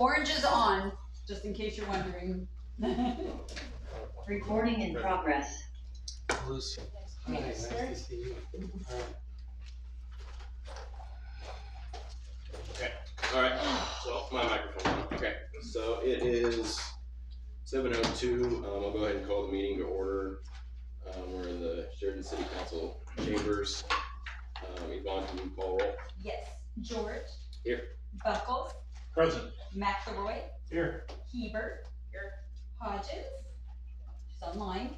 Orange is on, just in case you're wondering. Recording in progress. Lucy. Hi, nice to see you. Okay, all right, so my microphone on. Okay, so it is 7:02. I'll go ahead and call the meeting to order. We're in the Sheridan City Council chambers. Yvonne, can you call roll? Yes, George. Here. Buckles. Present. McElroy. Here. Hebert. Here. Hodges. She's online.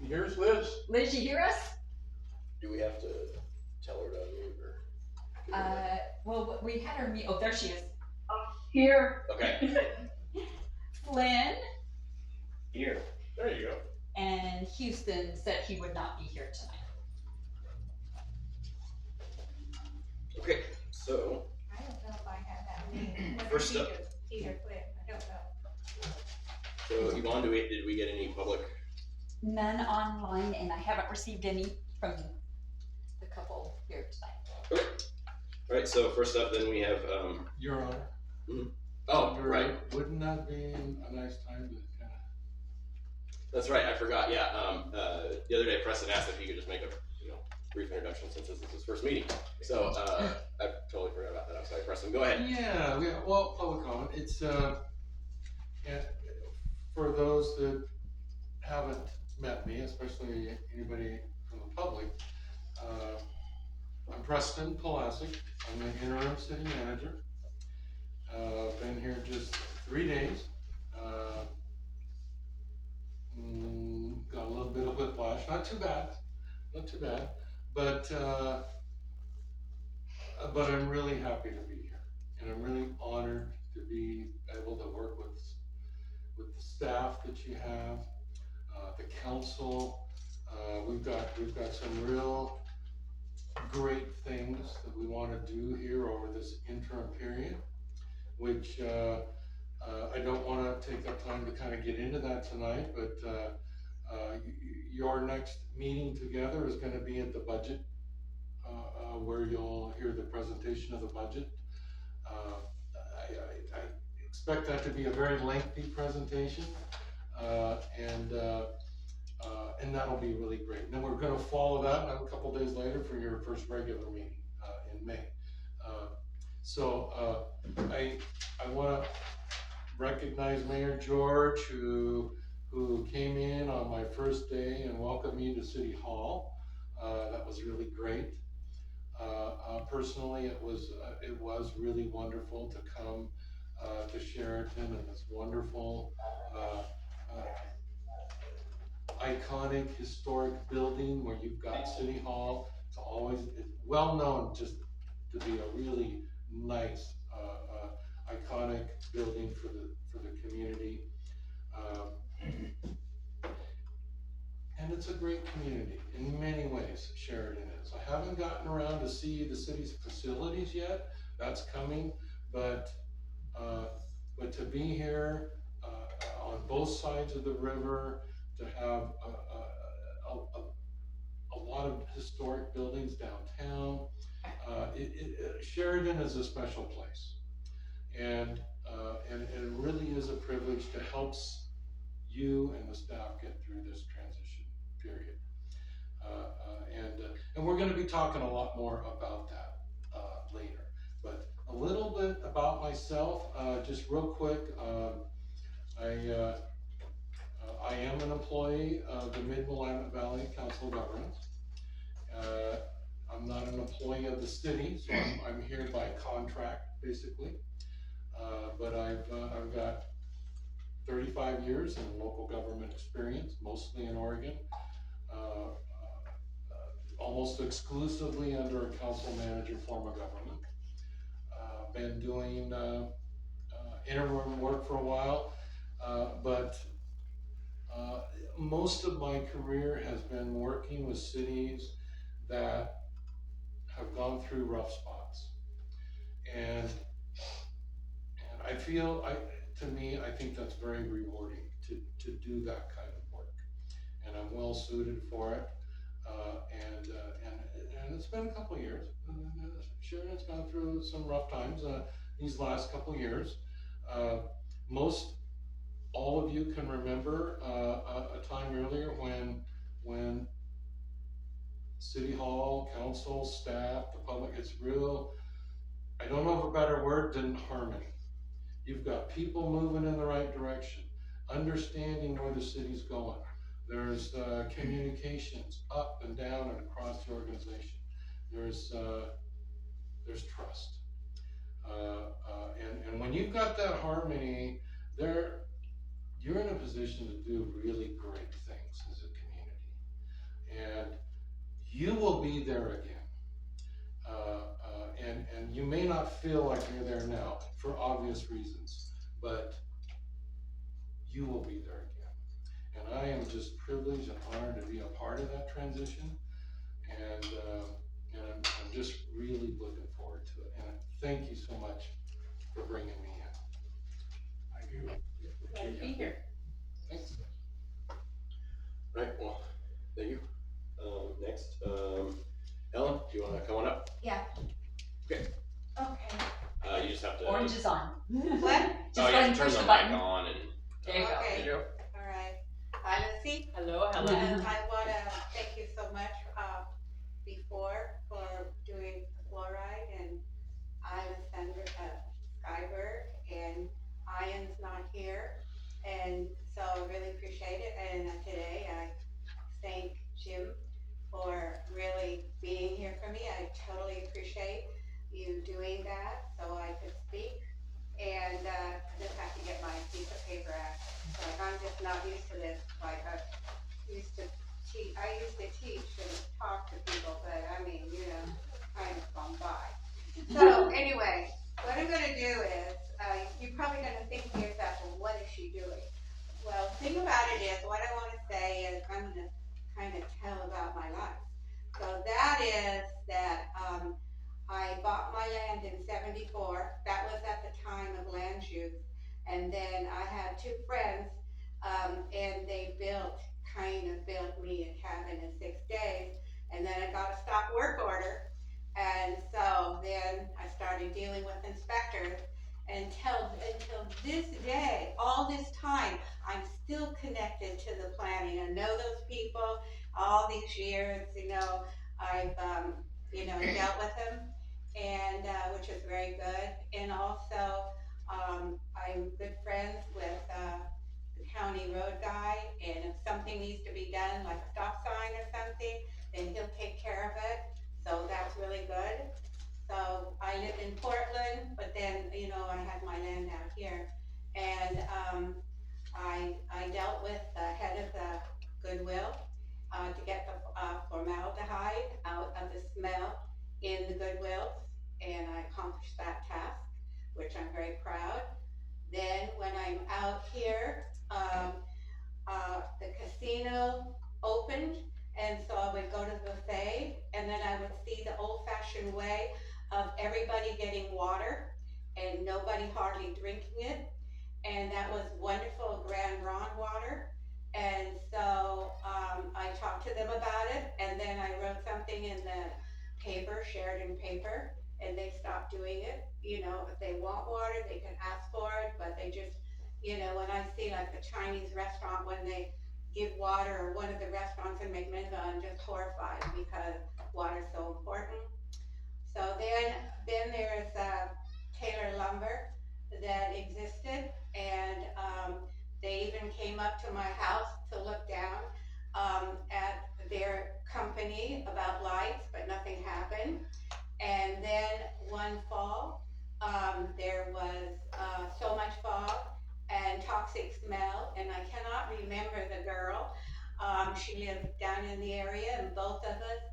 Here's Liz. Liz, you hear us? Do we have to tell her to unmute or? Well, we had her mute. Oh, there she is. Here. Okay. Flynn. Here. There you go. And Houston said he would not be here tonight. Okay, so I don't know if I have that name. First up. Peter Flynn, I don't know. so Yvonne, did we get any public? None online, and I haven't received any from the couple here tonight. Okay. All right, so first up then we have Your Honor. oh You're right. Wouldn't that be a nice time to kind of? That's right, I forgot, yeah. The other day Preston asked if he could just make a brief introduction since this is his first meeting. So I totally forgot about that. I'm sorry, Preston, go ahead. Yeah, well, public comment. It's yeah, for those that haven't met me, especially anybody from the public, I'm Preston Polasek. I'm the Interim City Manager. Been here just 3 days. Got a little bit of whiplash, not too bad, but I'm really happy to be here, and I'm really honored to be able to work with the staff that you have, the council. We've got some real great things that we want to do here over this interim period, which I don't want to take up time to kind of get into that tonight, but your next meeting together is going to be at the budget, where you'll hear the presentation of the budget. I expect that to be a very lengthy presentation, and that'll be really great. And then we're going to follow that a couple days later for your first regular meeting in May. So I want to recognize Mayor George, who came in on my first day and welcomed me to City Hall. That was really great. Personally, it was really wonderful to come to Sheridan and this wonderful, iconic, historic building where you've got City Hall. It's well known just to be a really nice, iconic building for the community. And it's a great community in many ways, Sheridan is. I haven't gotten around to see the city's facilities yet. That's coming, but to be here on both sides of the river, to have a lot of historic buildings downtown, Sheridan is a special place, and it really is a privilege to help you and the staff get through this transition period. And we're going to be talking a lot more about that later. But a little bit about myself, just real quick. I am an employee of the Mid-Willamette Valley Council of Governments. I'm not an employee of the city, so I'm here by contract, basically. But I've got 35 years in local government experience, mostly in Oregon, almost exclusively under a council manager form of government. Been doing interim work for a while, but most of my career has been working with cities that have gone through rough spots. And I feel, I think that's very rewarding to do that kind of work. And I'm well suited for it. And it's been a couple of years. Sheridan's gone through some rough times these last couple of years. Most all of you can remember a time earlier when City Hall, council, staff, the public, it's real, I don't know of a better word than harmony. You've got people moving in the right direction, understanding where the city's going. There's communications up and down and across the organization. There's trust. And when you've got that harmony, you're in a position to do really great things as a community. And you will be there again. And you may not feel like you're there now for obvious reasons, but you will be there again. And I am just privileged and honored to be a part of that transition. And I'm just really looking forward to it. And thank you so much for bringing me in. Thank you. Glad to be here. Thanks. Right, well, thank you. Next, Helen, do you wanna come on up? Yeah. Okay. Okay. You just have to. Orange is on. What? Just Oh, go you ahead have and to turn push the the mic button. on and. There you go. Okay. There you go. All right. Hi, Lucy. Hello, And Helen. I wanna thank you so much, before for doing the fluoride, and I was Sandra, Skyberg, and Ian's not here, and so I really appreciate it, and today I thank Jim for really being here for me. I totally appreciate you doing that, so I could speak, and, I just have to get my piece of paper out. Like, I'm just not used to this, like, I used to teach and talk to people, but I mean, kind of gone by. So, anyway, what I'm gonna do is, you're probably gonna think to yourself, well, what is she doing? Well, the thing about it is, what I wanna say is, I'm gonna kind of tell about my life. So that is that, I bought my land in '74, that was at the time of land use. And then I had two friends, and they built me a cabin in 6 days. And then I got a stop work order. And so then I started dealing with inspectors until this day, all this time, I'm still connected to the planning. I know those people all these years, I've, dealt with them, and, which is very good. And also, I'm good friends with, the county road guy, and if something needs to be done, like a stop sign or something, then he'll take care of it, so that's really good. So I lived in Portland, but then, I had my land out here, and, I dealt with the head of the Goodwill, to get the, formaldehyde out of the smell in the Goodwills, and I accomplished that task, which I'm very proud. Then when I'm out here, the casino opened, and so I would go to the buffet, and then I would see the old-fashioned way of everybody getting water and nobody hardly drinking it, and that was wonderful Grand Ron water. And so I talked to them about it, and then I wrote something in the paper, Sheridan paper, and they stopped doing it. If they want water, they can ask for it, but they just, when I see like the Chinese restaurant, when they give water, or one of the restaurants in McMinnville, I'm just horrified because water's so important. So then there's Taylor Lumber that existed, and they even came up to my house to look down at their company about lights, but nothing happened. And then one fall, there was so much fog and toxic smell, and I cannot remember the girl. She lived down in the area, and both of us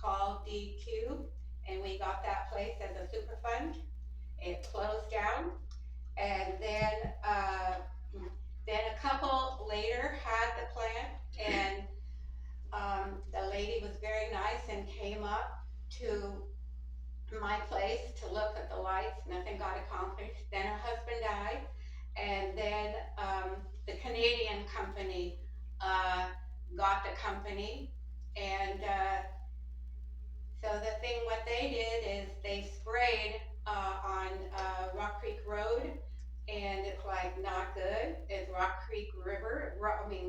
called DQ, and we got that place as a Superfund. It closed down, and then a couple later had the plant, and the lady was very nice and came up to my place to look at the lights. Nothing got accomplished. Then her husband died, and then the Canadian company got the company, And, so the thing, what they did is they sprayed, on, Rock Creek Road, and it's like not good. It's Rock Creek River,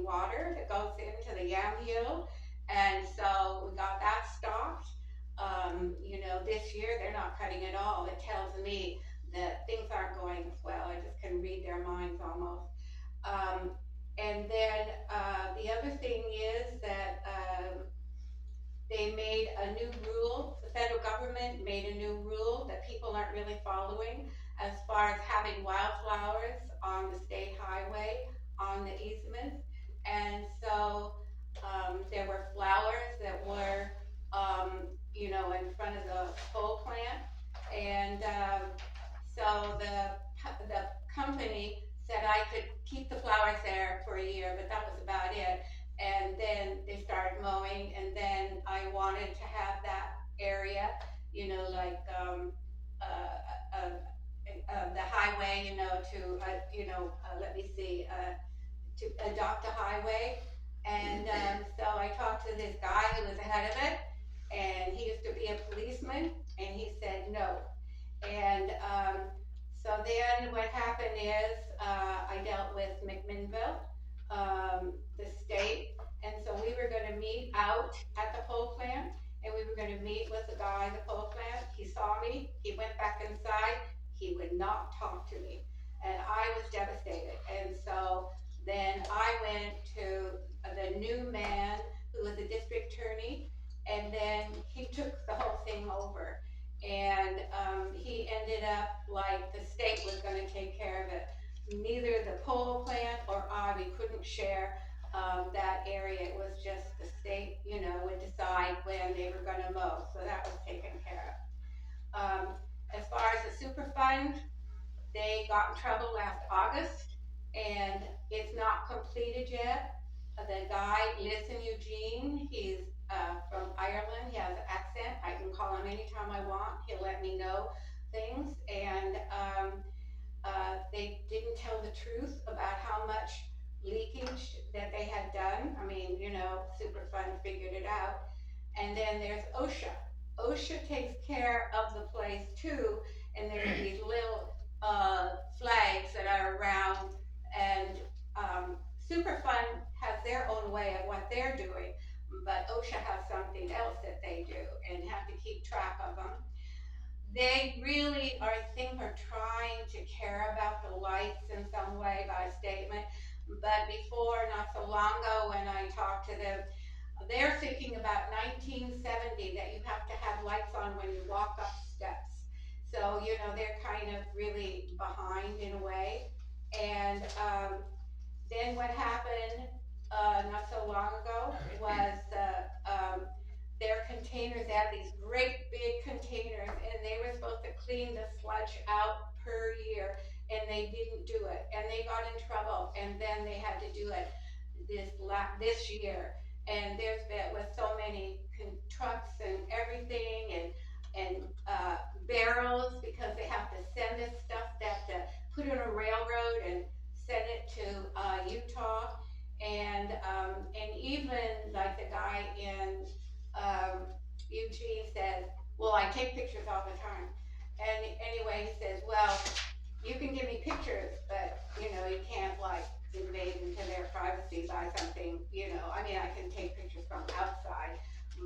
water that goes into the Yamhill. And so we got that stopped. This year they're not cutting at all. It tells me that things aren't going as well. I just can read their minds almost. And then, the other thing is that, they made a new rule, the federal government made a new rule that people aren't really following as far as having wildflowers on the state highway, on the easements. And so, there were flowers that were, in front of the pole plant. And, so the company said I could keep the flowers there for a year, but that was about it. And then they started mowing, and then I wanted to have that area, the highway, let me see, to adopt a highway. And, so I talked to this guy who was ahead of it, and he used to be a policeman, and he said no. And, so then what happened is, I dealt with McMinnville, the state, and so we were gonna meet out at the pole plant, and we were gonna meet with the guy at the pole plant. He saw me, he went back inside, he would not talk to me, and I was devastated. And so then I went to the new man who was a district attorney, and then he took the whole thing over. And, he ended up like the state was gonna take care of it. Neither the pole plant or we couldn't share, that area. It was just the state, would decide when they were gonna mow, so that was taken care of. As far as the Superfund, they got in trouble last August, and it's not completed yet. The guy lives in Eugene, he's, from Ireland, he has an accent, I can call him anytime I want, he'll let me know things. And, they didn't tell the truth about how much leakage that they had done. I mean, Superfund figured it out. And then there's OSHA. OSHA takes care of the place too, and there's these little, flags that are around, and, Superfund has their own way of what they're doing, but OSHA has something else that they do and have to keep track of them. They really, I think, are trying to care about the lights in some way by statement. But before, not so long ago, when I talked to them, they're thinking about 1970, that you have to have lights on when you walk up steps. So, they're kind of really behind in a way. And, then what happened, not so long ago was their containers, they have these great big containers, and they were supposed to clean the sludge out per year, and they didn't do it, and they got in trouble, and then they had to do it this year. And there's been with so many trucks and everything, and barrels, because they have to send this stuff, they have to put it on a railroad and send it to Utah. And even like the guy in Eugene says, well, I take pictures all the time. And anyway, he says, well, you can give me pictures, but you can't like invade into their privacy by something, I mean, I can take pictures from outside,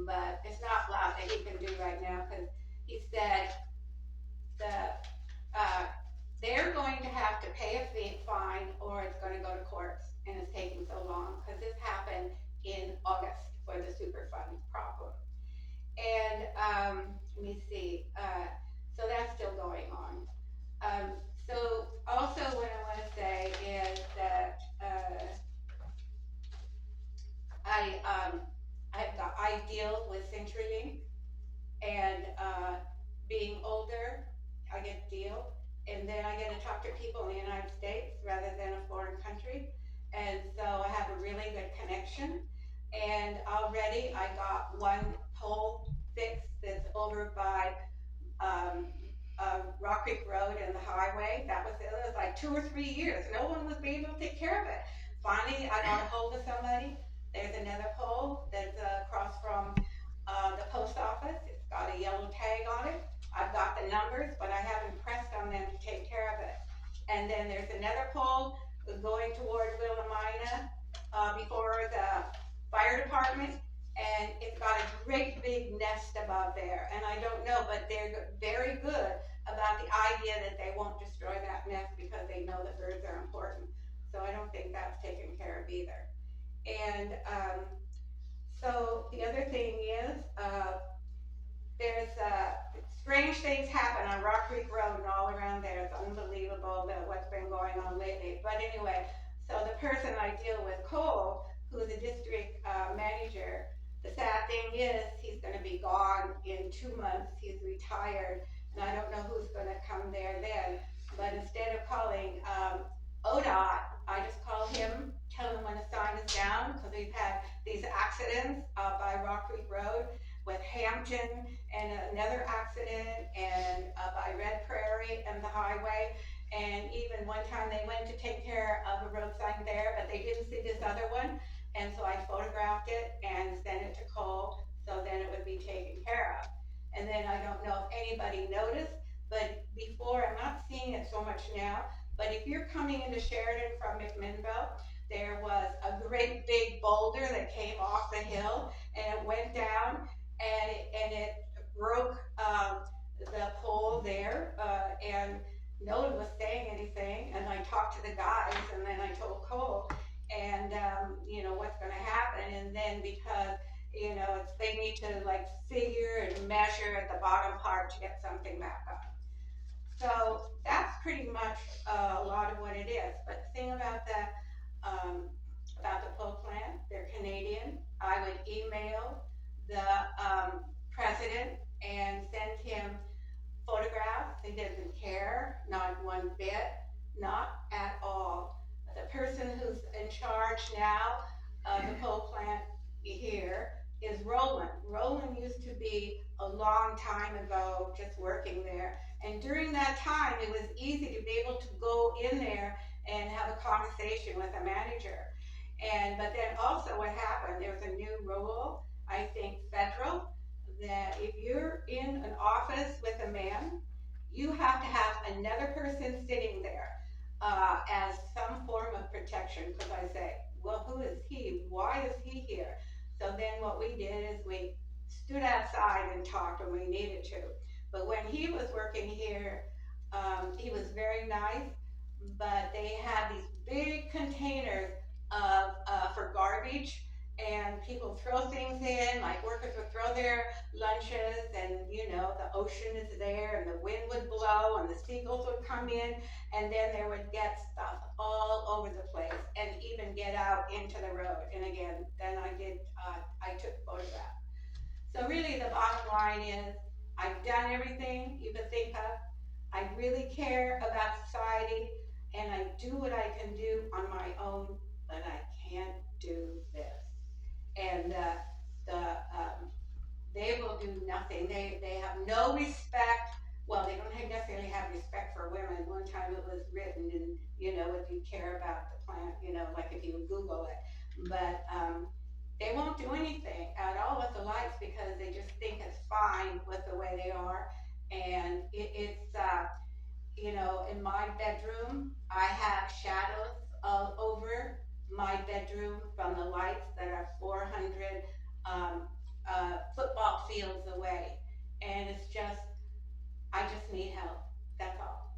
but it's not a lot that he can do right now, because he said they're going to have to pay a fine, or it's going to go to courts, and it's taking so long, because this happened in August for the Superfund problem. And let me see, so that's still going on. So also what I want to say is that I deal with CenturyLink, and being older, I get to deal, and then I get to talk to people in the United States rather than a foreign country, and so I have a really good connection. And already I got one pole fixed that's over by Rock Creek Road and the highway. It was like 2 or 3 years. No one was able to take care of it. Finally, I got a hold of somebody There's another pole that's across from the post office. It's got a yellow tag on it. I've got the numbers, but I haven't pressed on them to take care of it. And then there's another pole going toward Willamina before the fire department, and it's got a great big nest above there. And I don't know, but they're very good about the idea that they won't destroy that nest because they know that birds are important. So I don't think that's taken care of either. And so the other thing is, there's strange things happen on Rock Creek Road and all around there. It's unbelievable what's been going on lately. But anyway, so the person I deal with, Cole, who's a district manager, the sad thing is he's going to be gone in 2 months. He's retired, and I don't know who's going to come there then. But instead of calling ODOT, I just call him, tell him when a sign is down, because we've had these accidents by Rock Creek Road with Hampton and another accident, and by Red Prairie and the highway. And even one time they went to take care of a road sign there, but they didn't see this other one. And so I photographed it and sent it to Cole, so then it would be taken care of. And then I don't know if anybody noticed, but before, I'm not seeing it so much now, but if you're coming into Sheridan from McMinnville, there was a great big boulder that came off the hill, and it went down, and it broke the pole there, and no one was saying anything. And I talked to the guys, and then I told Cole, and you know what's going to happen. And then because you know they need to like figure and measure at the bottom part to get something back up. So that's pretty much a lot of what it is. But the thing about the pole plant, they're Canadian. I would email the president and send him photographs. He doesn't care, not one bit, not at all. The person who's in charge now of the pole plant here is Roland. Roland used to be a long time ago just working there. And during that time, it was easy to be able to go in there and have a conversation with a manager. But then also what happened, there was a new rule, I think federal, that if you're in an office with a man, you have to have another person sitting there as some form of protection. Because I say, well, who is he? Why is he here? So then what we did is we stood outside and talked when we needed to. But when he was working here, he was very nice, but they had these big containers for garbage, and people throw things in, like workers would throw their lunches, and you know, the ocean is there, and the wind would blow, and the seagulls would come in, and then there would get stuff all over the place, and even get out into the road. And again, then I took photographs. So really the bottom line is, I've done everything you could think of. I really care about society, and I do what I can do on my own, but I can't do this. And they will do nothing. They have no respect. Well, they don't necessarily have respect for women. One time it was written in, you know, if you care about the plant, you know, like if you Google it. But they won't do anything at all with the lights because they just think it's fine with the way they are. And it's you know, in my bedroom, I have shadows all over my bedroom from the lights that are 400 football fields away. And it's just, I just need help. That's all.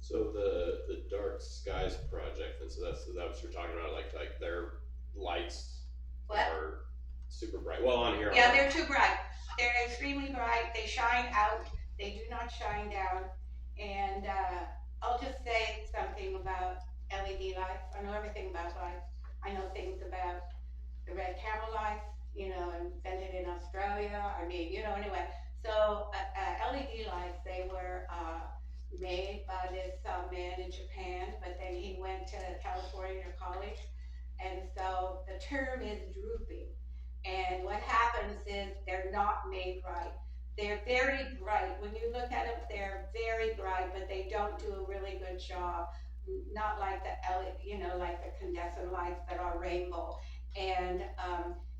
So the Dark Skies project, and so that's what you're talking about, like their lights What? are super bright. Well, on here. Yeah, they're too bright. They're extremely bright. They shine out. They do not shine down. And I'll just say something about LED lights. I know everything about lights. I know things about the red camera lights, you know, invented in Australia. I mean, you know, anyway. So LED lights, they were made by this man in Japan, but then he went to California college. And so the term is drooping. And what happens is they're not made right. They're very bright. When you look at them, they're very bright, but they don't do a really good job not like the LED, like the condensing lights that are rainbow. And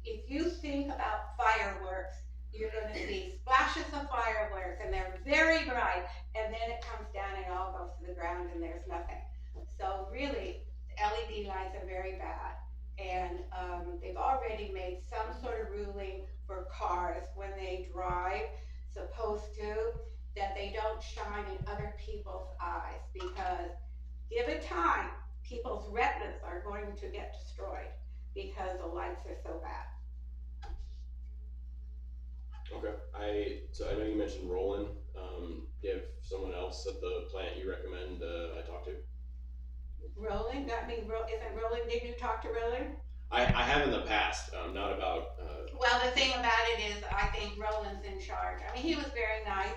if you think about fireworks, you're gonna see splashes of fireworks and they're very bright, and then it comes down and it all goes to the ground and there's nothing. So really, LED lights are very bad. And they've already made some sort of ruling for cars when they drive, supposed to, that they don't shine in other people's eyes, because given time, people's retinas are going to get destroyed because the lights are so bad. Okay, so I know you mentioned Roland, do you have someone else at the plant you recommend, I talk to? Roland, isn't Roland, did you talk to Roland? I have in the past, not about, Well, the thing about it is, I think Roland's in charge. I mean, he was very nice.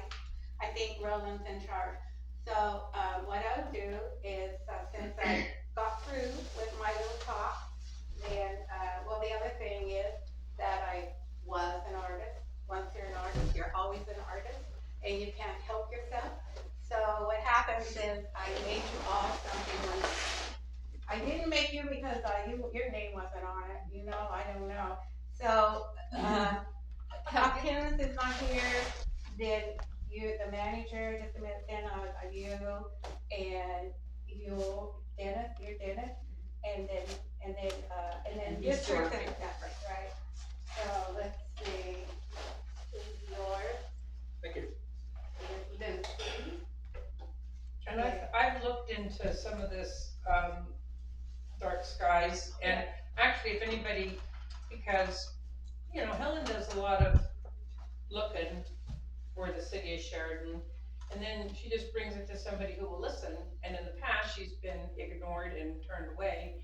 I think Roland's in charge. So, what I'll do is, since I got through with my little talk, then, well, the other thing is that I was an artist. Once you're an artist, you're always an artist, and you can't help yourself. So what happens is, I made you all something. I didn't make you because your name wasn't on it, I don't know. So, Hopkins is not here, then you, the manager, just a minute, then you, and Dennis, you're Dennis, and then this Sure. person, right? So, let's see, this is yours. thank you. Here's Lucy. And I've looked into some of this, dark skies, and actually, if anybody, because, Helen does a lot of looking for the city of Sheridan, and then she just brings it to somebody who will listen, and in the past, she's been ignored and turned away,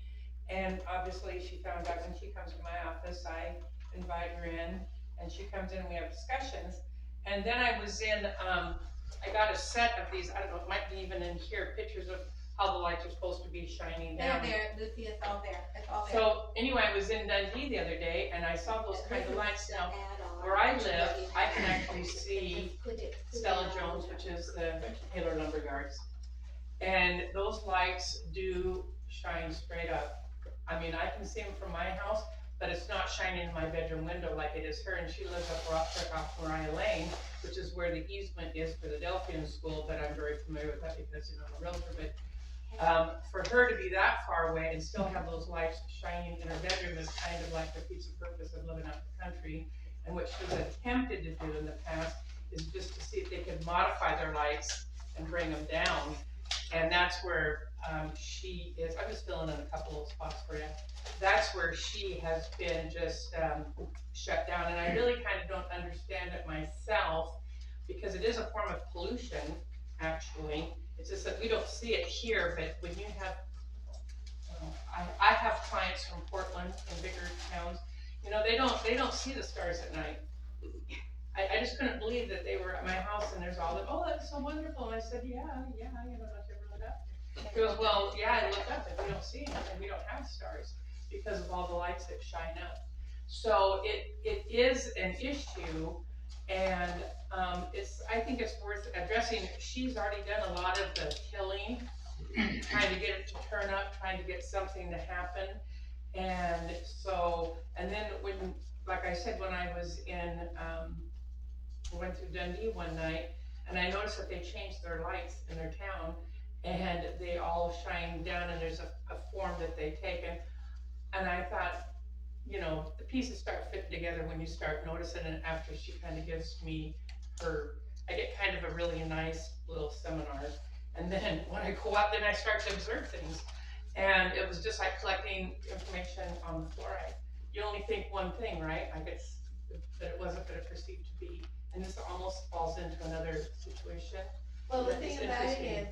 and obviously, she found out when she comes to my office, I invite her in, and she comes in, we have discussions, and then I was in, I got a set of these, I don't know, it might be even in here, pictures of how the lights are supposed to be shining down. There, Lucy, it's all there, So anyway, I was in Dundee the other day and I saw those kind of lights. Now, where I live, I can actually see Stella Jones, which is the Taylor Lumber Yards. And those lights do shine straight up. I mean, I can see them from my house, but it's not shining in my bedroom window like it is her. And she lives up off Mariah Lane, which is where the easement is for the Delphian School, but I'm very familiar with that because, I'm a realtor. But for her to be that far away and still have those lights shining in her bedroom is kind of like the piece of purpose of living out the country. And what she's attempted to do in the past is just to see if they could modify their lights and bring them down. And that's where she is. I'm just filling in a couple of spots for you. That's where she has been just shut down. And I really kind of don't understand it myself, because it is a form of pollution, actually. It's just that we don't see it here, but when you have, I have clients from Portland and bigger towns, they don't see the stars at night. I just couldn't believe that they were at my house and there's all that, oh, that's so wonderful. And I said, yeah, don't you ever look up? He goes, well, yeah, I looked up, but we don't see anything, we don't have stars because of all the lights that shine up. So it is an issue, and I think it's worth addressing. She's already done a lot of the killing, trying to get it to turn up, trying to get something to happen. And so, and then like I said, when I was went through Dundee one night, and I noticed that they changed their lights in their town, and they all shine down, and there's a form that they take, and I thought, the pieces start fitting together when you start noticing it. After she kind of gives me I get kind of a really nice little seminar, and then when I go out, then I start to observe things, and it was just like collecting information on the fluoride. You only think one thing, right? I guess that it wasn't what it perceived to be, and this almost falls into another situation. Well, the thing about it is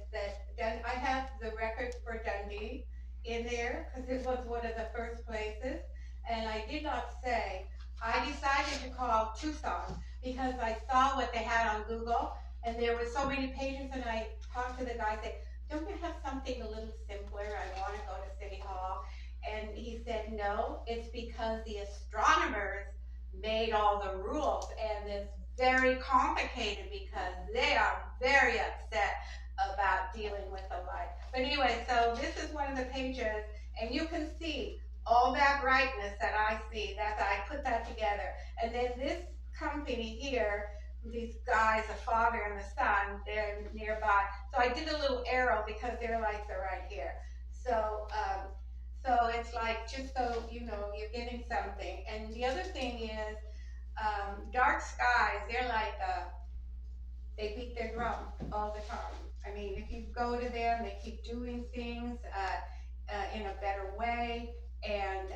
that I have the records for Dundee in there, because it was one of the first places, and I did not say, I decided to call Tucson because I saw what they had on Google, and there were so many pages, and I talked to the guy, said, don't you have something a little simpler? I want to go to City Hall. And he said, no, it's because the astronomers made all the rules, and it's very complicated because they are very upset about dealing with the light. But anyway, so this is one of the pages, and you can see all that brightness that I see, that I put that together. And then this company here, these guys, the father and the son, they're nearby. So I did a little arrow because their lights are right here. So, so it's like, just so you know, you're getting something. And the other thing is, dark skies, they're like, they beat their drum all the time. I mean, if you go to them, they keep doing things in a better way. And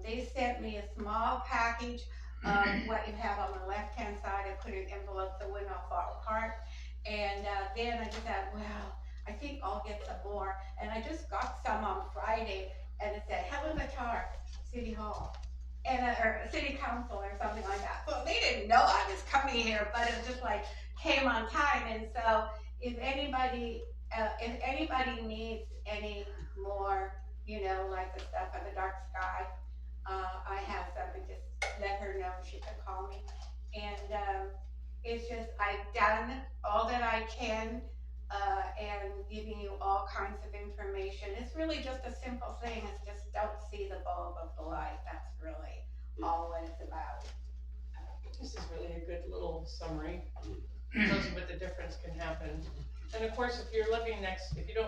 they sent me a small package of what you have on the left-hand side. I put it in envelope so it would not fall apart. And then I just thought, well, I think I'll get some more. And I just got some on Friday, and it said Helen Bitar, City Hall, and or City Council or something like that. So they didn't know I was coming here, but it was just like came on time. And so if anybody needs any more, you know, like the stuff on the dark sky, I have something. Just let her know. She can call me. And it's just, I've done all that I can, and giving you all kinds of information. It's really just a simple thing. It's just don't see the bulb of the light. That's really all what it's about. This is really a good little summary. Tells you what the difference can happen. And of course, if you don't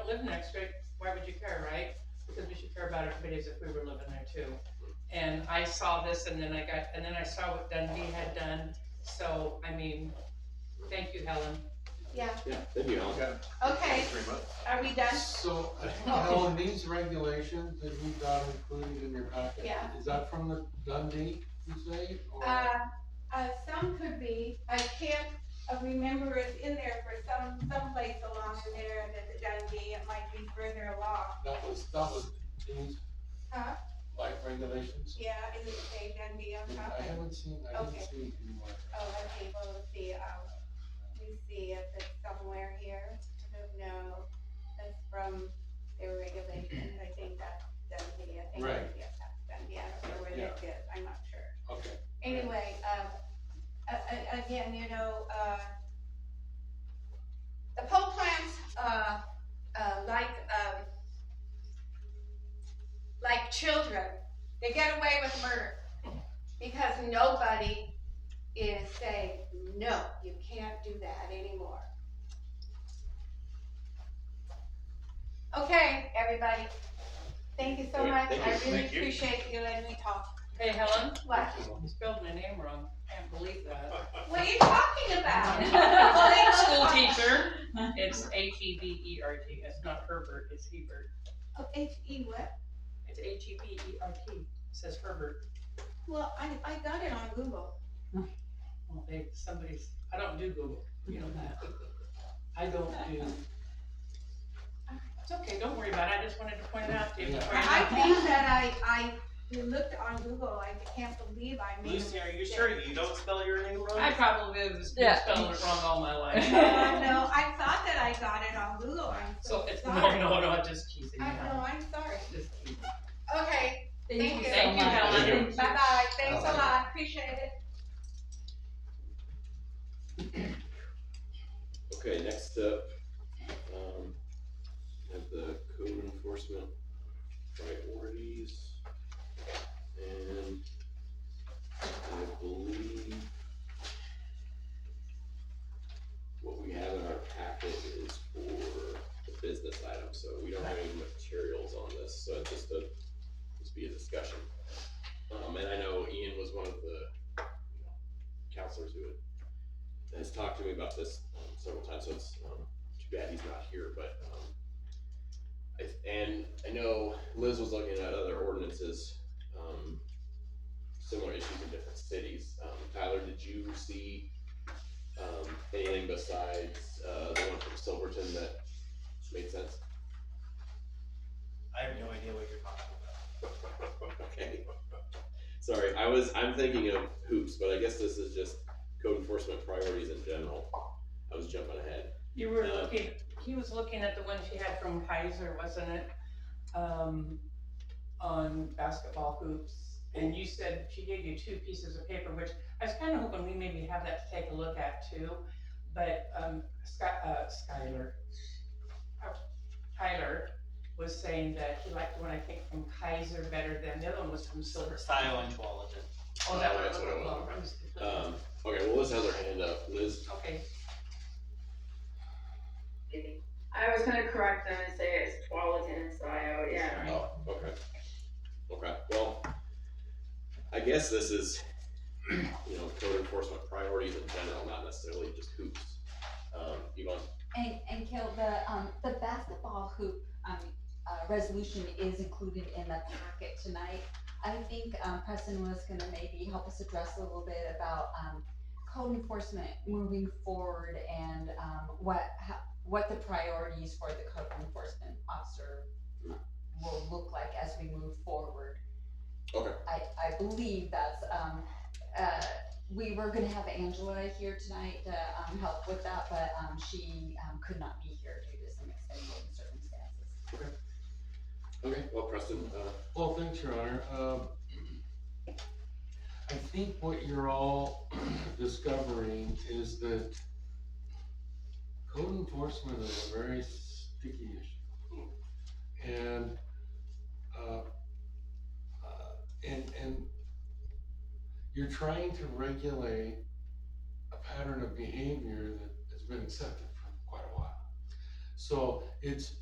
live next to it, why would you care, right? Because we should care about our communities if we were living there too. And I saw this, and then I saw what Dundee had done. So, I mean, thank you, Helen. Yeah. Yeah, thank you, Helen. Okay. Are we done? So, I think, Helen, these regulations that you got included in your packet, Yeah. is that from the Dundee, you say, or? Some could be. I can't remember it's in there for some place along in there that the Dundee, it might be further along. That was these, Huh? like regulations? Yeah, is it say Dundee on top? I didn't see Okay. it anywhere. Oh, okay, well, let's see, let me see if it's somewhere here. I don't know. That's from their regulations. I think that's Dundee. I think Right. yes, that's Dundee. I don't know where Yeah. this is. I'm not sure. Okay. Anyway, again, you know, the pole plants, like children, they get away with murder because nobody is saying, no, you can't do that anymore. Okay, everybody, thank you so Okay, much. thank I you. really Thank you. appreciate you letting me talk. Hey, Helen, What? you spelled my name wrong. Can't believe that. What are you talking about? School teacher, it's Hebert. It's not Herbert, it's Hebert. Oh, H-E what? It's Hebert. It says Herbert. Well, I got it on Google. Well, I don't do Google, you know that. I don't do. It's okay, don't worry about it. I just wanted to point it out to you. before you I left. think that I looked on Google. I can't believe I made Lucy, a are you mistake. sure you don't spell your name wrong? I probably have been spelling it wrong all my life. No, I thought that I got it on Google. I'm So so it's, sorry. no, just teasing you. No, I'm sorry. Just teasing. Okay, Thank you so Thank you, much. Helen. Thank you. bye-bye. Thanks a lot. Appreciate it. Okay, next up, have the code enforcement priorities. And I believe what we have in our packet is for the business item, so we don't have any materials on this, so it's just be a discussion. And I know Ian was one of the counselors who has talked to me about this several times, so it's too bad he's not here, but and I know Liz was looking at other ordinances, similar issues in different cities. Tyler, did you see anything besides the one from Silverton that made sense? I have no idea what you're talking about. Okay. Sorry, I'm thinking of hoops, but I guess this is just code enforcement priorities in general. I was jumping ahead. You were looking, he was looking at the one she had from Kaiser, wasn't it? On basketball hoops. And you said she gave you 2 pieces of paper, which I was kind of hoping we maybe have that to take a look at too. But Tyler saying that he liked the one, I think, from Kaiser better than, the other one was from Silver. Style and quality. Oh, that That's what it was, well, okay. it was completely- Okay, well, Liz has her hand up. Liz? Okay, I was gonna correct them and say it's Tualatin style, yeah. Oh, okay. Okay, well, I guess this is, code enforcement priorities in general, not necessarily just hoops. Yvonne? And Kill, the basketball hoop, resolution is included in the packet tonight. I think, Preston was gonna maybe help us address a little bit about, code enforcement moving forward and, what the priorities for the code enforcement officer will look like as we move forward. Okay. I believe that's, we were gonna have Angela here tonight to, help with that, but, she, could not be here due to some extenuating circumstances. Okay, well, Preston, Well, thanks, Your Honor. I think what you're all discovering is that code enforcement is a very sticky issue. And you're trying to regulate a pattern of behavior that has been accepted for quite a while. So it's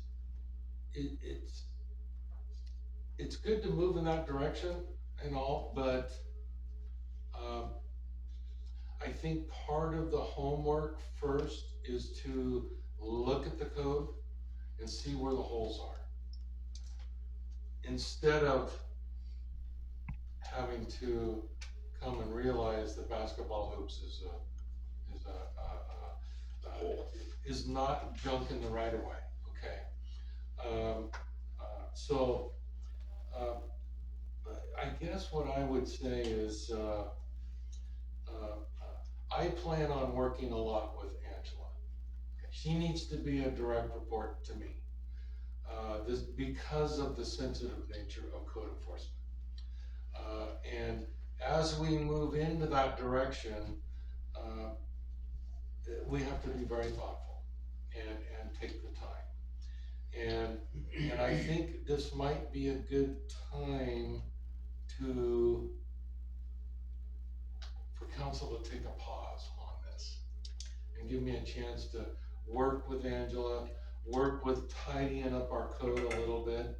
good to move in that direction and all, but I think part of the homework first is to look at the code and see where the holes are, instead of having to come and realize that basketball hoops is not junk in the right of way. Okay. I guess what I would say is, I plan on working a lot with Angela. She needs to be a direct report to me, because of the sensitive nature of code enforcement. And as we move into that direction, we have to be very thoughtful and take the time. And I think this might be a good time for council to take a pause on this and give me a chance to work with Angela, work with tidying up our code a little bit,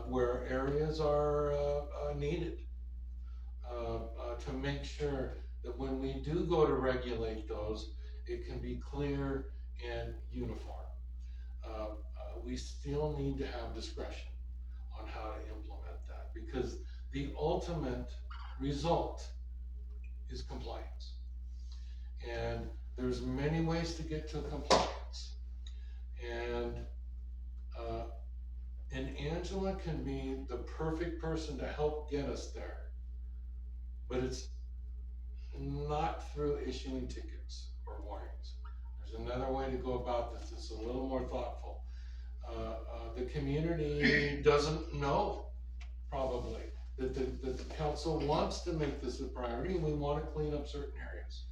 where areas are needed, to make sure that when we do go to regulate those, it can be clear and uniform. We still need to have discretion on how to implement that, because the ultimate result is compliance. And there's many ways to get to compliance. And Angela can be the perfect person to help get us there, but it's not through issuing tickets or warnings. There's another way to go about this that's a little more thoughtful. The community doesn't know, probably, that the council wants to make this a priority, and we want to clean up certain areas.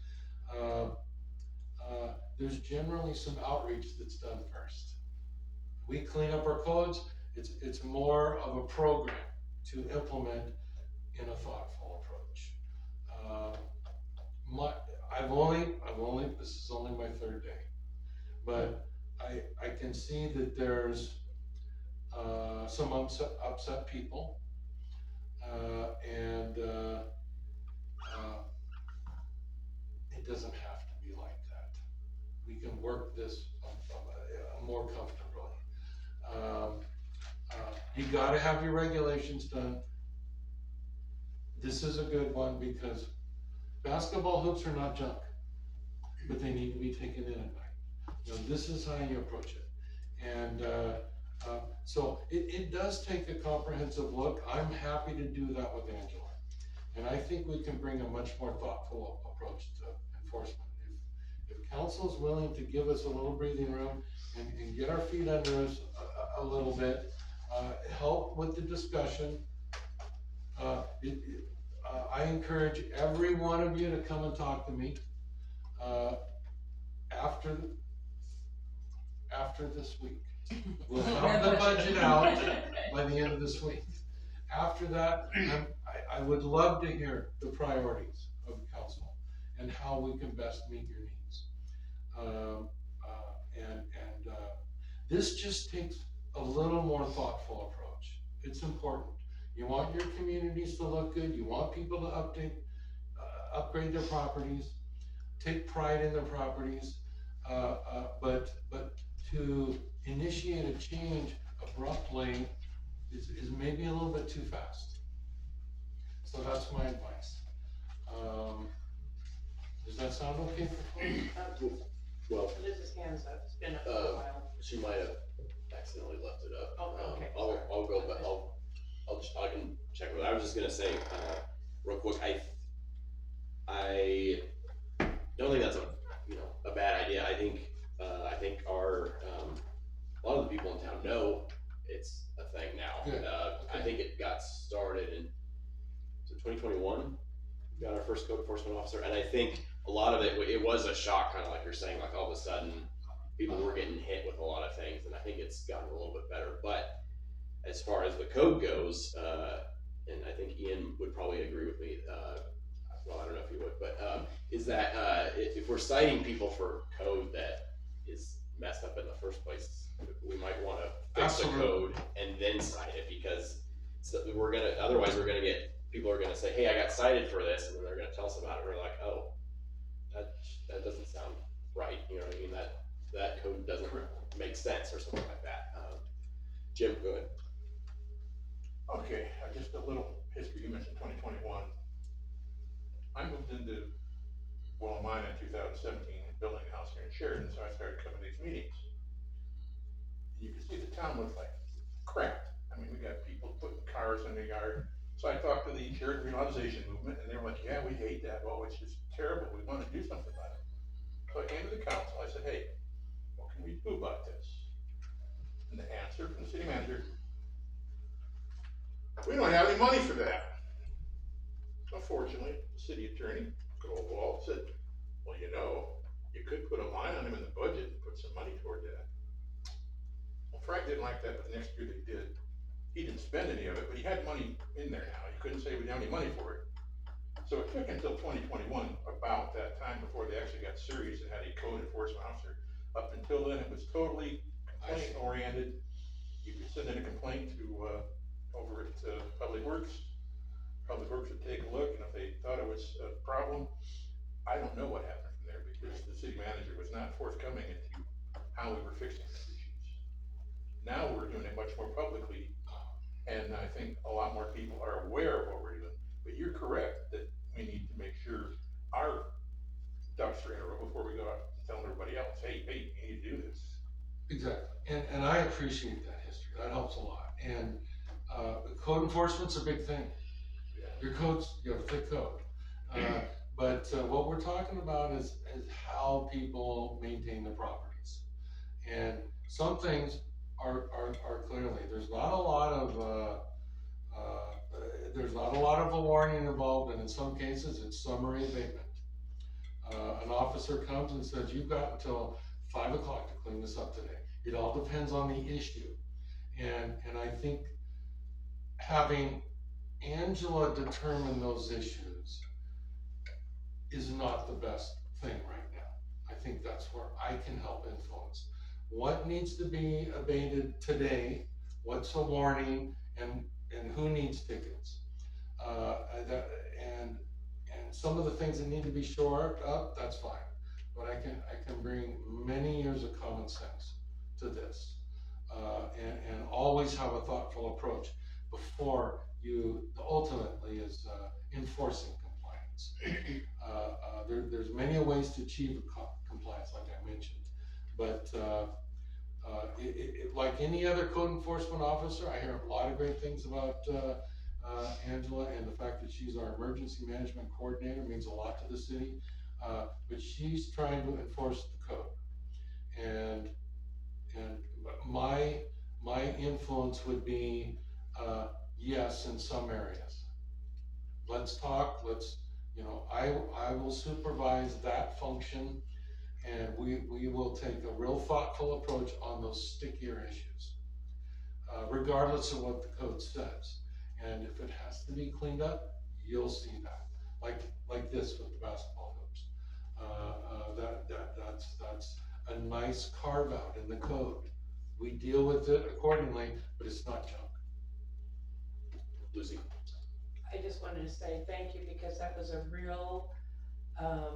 There's generally some outreach that's done first. We clean up our codes, it's more of a program to implement in a thoughtful approach. This is only my third day, but I can see that there's some upset people, and it doesn't have to be like that. We can work this more comfortably. You gotta have your regulations done. This is a good one because basketball hoops are not junk, but they need to be taken in at night. This is how you approach it. And so it does take a comprehensive look. I'm happy to do that with Angela. And I think we can bring a much more thoughtful approach to enforcement. If council's willing to give us a little breathing room and get our feet under us a little bit, help with the discussion. I encourage every one of you to come and talk to me after this week. We'll have the budget out. by the end of this week. After that, I would love to hear the priorities of the council and how we can best meet your needs. This just takes a little more thoughtful approach. It's important. You want your communities to look good. You want people to upgrade their properties, take pride in their properties, but to initiate a change abruptly is maybe a little bit too fast. So that's my advice. Does that sound okay for folks? Well, Liz's hands up, it's been up for a while. she might have accidentally left it up. Oh, okay. I'll go, but I can check with it. I was just gonna say, real quick, I don't think that's a bad idea. I think our, a lot of the people in town know it's a thing now. Good. I think it got started in 2021. We got our first code enforcement officer, and I think a lot of it was a shock, kind of like you're saying, like all of a sudden people were getting hit with a lot of things, and I think it's gotten a little bit better. But as far as the code goes, and I think Ian would probably agree with me, well, I don't know if he would, but is that if we're citing people for code that is messed up in the first place, we might want to fix the code and then cite it, because otherwise we're gonna get, people are gonna say, hey, I got cited for this, and then they're gonna tell us about it, and we're like, oh, that doesn't sound right, you know what I mean, that code doesn't make sense, or something like that. Jim, go ahead. Okay, just a little history. You mentioned 2021. I moved into mine in 2017 and building a house here in Sheridan, so I started coming to these meetings. You can see the town looks like crap. I mean, we got people putting cars in the yard. So I talked to the Sheridan Realization movement, and they were like, yeah, we hate that. Oh, it's just terrible. We want to do something about it. So I came to the council. I said, hey, what can we do about this? And the answer from the city manager, we don't have any money for that. Unfortunately, the city attorney, good old Walt, said, well, you could put a line on him in the budget and put some money toward that. Well, Frank didn't like that, but the next year they did. He didn't spend any of it, but he had money in there now. He couldn't say we didn't have any money for it. So it took until 2021, about that time, before they actually got serious and had a code enforcement officer. Up until then, it was totally complaint oriented. You could send in a complaint to, over at Public Works. Public Works would take a look, and if they thought it was a problem, I don't know what happened from there, because the city manager was not forthcoming into how we were fixing these issues. Now we're doing it much more publicly, and I think a lot more people are aware of what we're doing. But you're correct that we need to make sure our ducks are in a row before we go out telling everybody else, hey, you need to do this. Exactly, and I appreciate that history. That helps a lot. And code enforcement's a big thing. Your codes, you have a thick code. But what we're talking about is how people maintain their properties. And some things are clearly, there's not a lot of a warning involved, and in some cases it's summary abatement. An officer comes and says, you've got until 5 o'clock to clean this up today. It all depends on the issue. And I think having Angela determine those issues is not the best thing right now. I think that's where I can help influence. What needs to be abated today? What's a warning? And who needs tickets? And some of the things that need to be shored up, that's fine. But I can bring many years of common sense to this, and always have a thoughtful approach before you ultimately is enforcing compliance. There's many ways to achieve compliance, like I mentioned, but like any other code enforcement officer, I hear a lot of great things about Angela, and the fact that she's our emergency management coordinator means a lot to the city. But she's trying to enforce the code, and my influence would be yes, in some areas. Let's talk. I will supervise that function, and we will take a real thoughtful approach on those stickier issues. regardless of what the code says. And if it has to be cleaned up, you'll see that, like this with the basketball hoops. That's a nice carve out in the code. We deal with it accordingly, but it's not junk. Lucy? I just wanted to say thank you because that was a real, the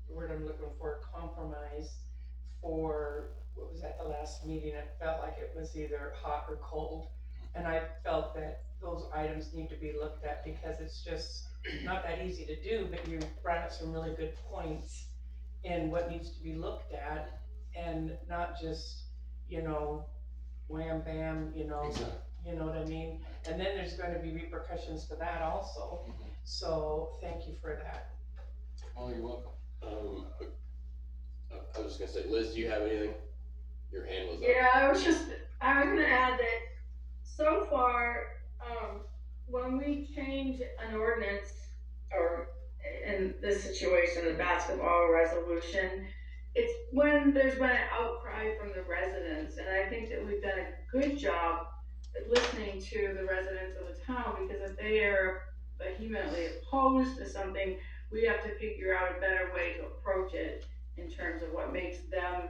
word I'm looking for, compromise for, what was that, the last meeting? It felt like it was either hot or cold. And I felt that those items need to be looked at because it's just not that easy to do, but you brought up some really good points in what needs to be looked at and not just, wham bam, Exactly. you know what I mean? And then there's gonna be repercussions to that also. So thank you for that. Oh, you're welcome. I was just gonna say, Liz, do you have anything? Your hand was up. Yeah, I was gonna add that so far, when we change an ordinance, or in this situation, the basketball resolution, it's when there's been an outcry from the residents, and I think that we've done a good job at listening to the residents of the town, because if they are vehemently opposed to something, we have to figure out a better way to approach it in terms of what makes them,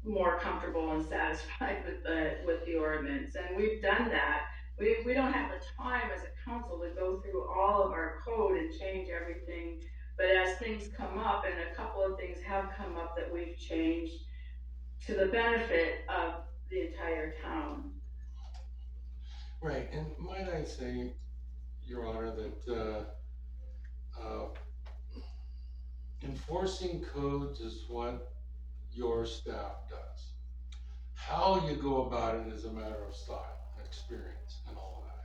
more comfortable and satisfied with the ordinance, and we've done that. We don't have the time as a council to go through all of our code and change everything, but as things come up, and a couple of things have come up that we've changed to the benefit of the entire town. Right, and might I say, Your Honor, that enforcing codes is what your staff does. How you go about it is a matter of style, experience, and all of that.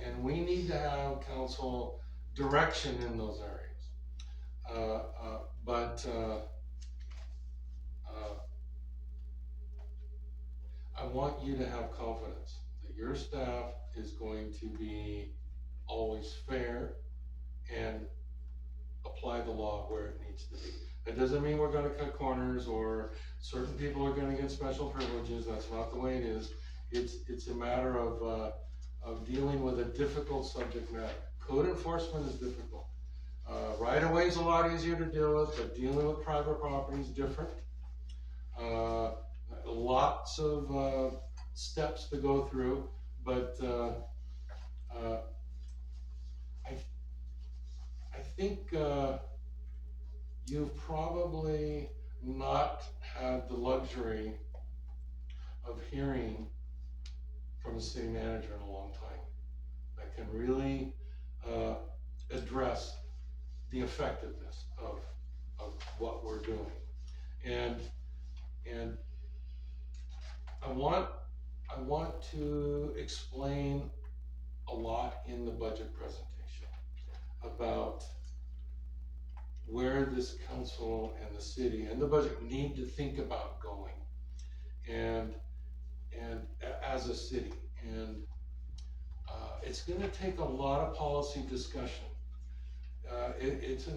And we need to have council direction in those areas. But I want you to have confidence that your staff is going to be always fair and apply the law where it needs to be. That doesn't mean we're gonna cut corners or certain people are gonna get special privileges. That's not the way it is. It's a matter of dealing with a difficult subject matter. Code enforcement is difficult. Right of way is a lot easier to deal with, but dealing with private property is different. Lots of steps to go through, but I think you've probably not had the luxury of hearing from a city manager in a long time that can really address the effectiveness of what we're doing. And I want to explain a lot in the budget presentation about where this council and the city and the budget need to think about going, and as a city, and it's going to take a lot of policy discussion. It's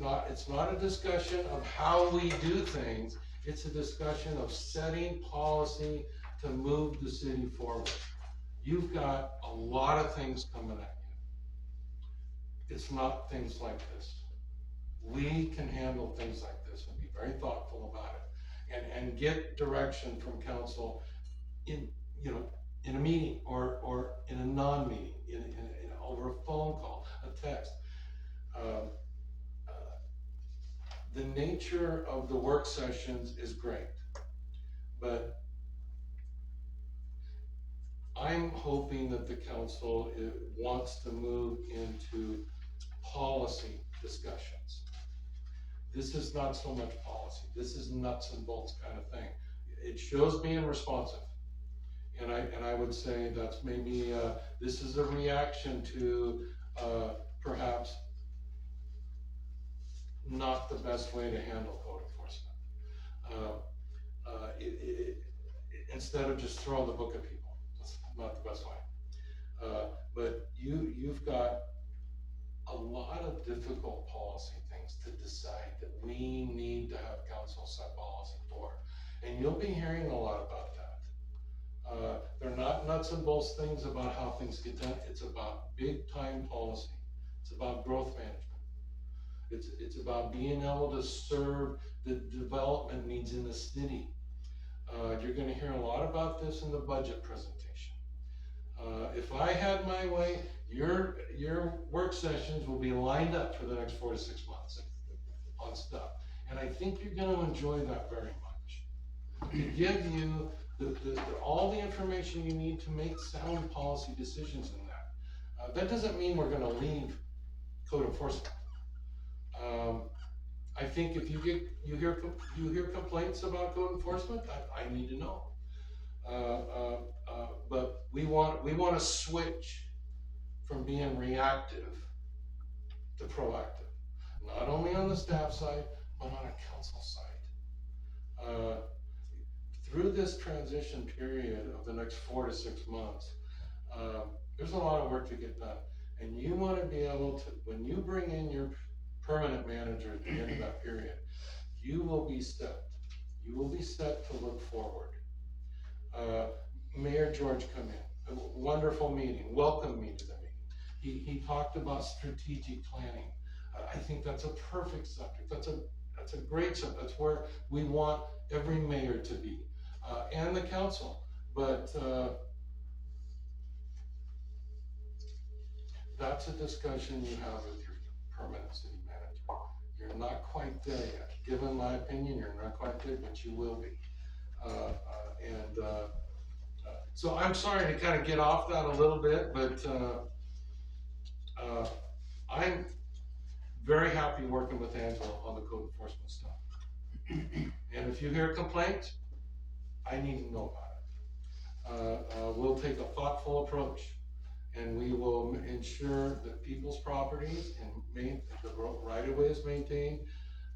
not a discussion of how we do things. It's a discussion of setting policy to move the city forward. You've got a lot of things coming at you. It's not things like this. We can handle things like this and be very thoughtful about it, and get direction from council in a meeting or in a non-meeting, in over a phone call, a text. The nature of the work sessions is great, but I'm hoping that the council wants to move into policy discussions. This is not so much policy. This is nuts and bolts kind of thing. It shows being responsive. And I would say that's maybe, this is a reaction to perhaps not the best way to handle code enforcement. Instead of just throwing the book at people, that's not the best way. But you've got a lot of difficult policy things to decide that we need to have council set policy for. And you'll be hearing a lot about that. They're not nuts and bolts things about how things get done. It's about big time policy. It's about growth management. It's about being able to serve the development needs in the city. You're gonna hear a lot about this in the budget presentation. If I had my way, your work sessions will be lined up for the next 4 to 6 months on stuff. And I think you're gonna enjoy that very much. To give you all the information you need to make sound policy decisions in that. That doesn't mean we're gonna leave code enforcement. I think if you hear complaints about code enforcement, I need to know. But we want to switch from being reactive to proactive, not only on the staff side, but on a council side. Through this transition period of the next 4 to 6 months, there's a lot of work to get done. And you want to be able to, when you bring in your permanent manager at the end of that period, you will be set. You will be set to look forward. Mayor George come in, a wonderful meeting, welcomed me to the meeting. He talked about strategic planning. I think that's a perfect subject. That's a great subject. That's where we want every mayor to be, and the council. But that's a discussion you have with your permanent city manager. You're not quite there yet. Given my opinion, you're not quite there, but you will be. So I'm sorry to kind of get off that a little bit, but I'm very happy working with Angela on the code enforcement stuff. And if you hear complaints, I need to know about it. We'll take a thoughtful approach, and we will ensure that people's properties and the right-of-way is maintained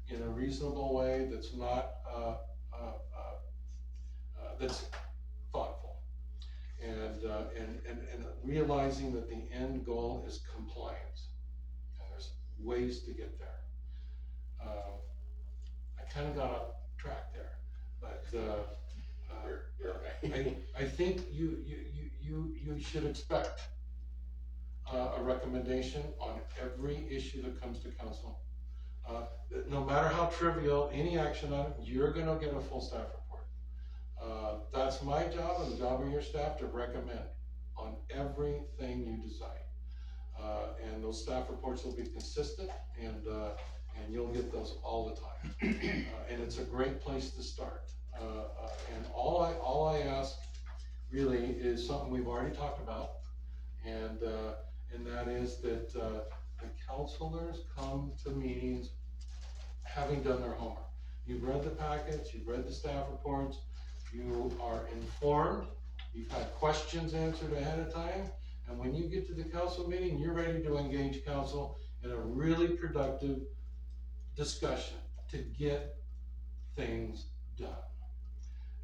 in a reasonable way that's not that's thoughtful, and realizing that the end goal is compliance, and there's ways to get there. I kind of got off track there, but You're okay. I think you should expect a recommendation on every issue that comes to council. No matter how trivial, any action item, you're gonna get a full staff report. That's my job and the job of your staff to recommend on everything you decide. And those staff reports will be consistent, and you'll get those all the time. And it's a great place to start. And all I ask really is something we've already talked about, and that is that the councilors come to meetings having done their homework. You've read the packets, you've read the staff reports, you are informed, you've had questions answered ahead of time, and when you get to the council meeting, you're ready to engage council in a really productive discussion to get things done.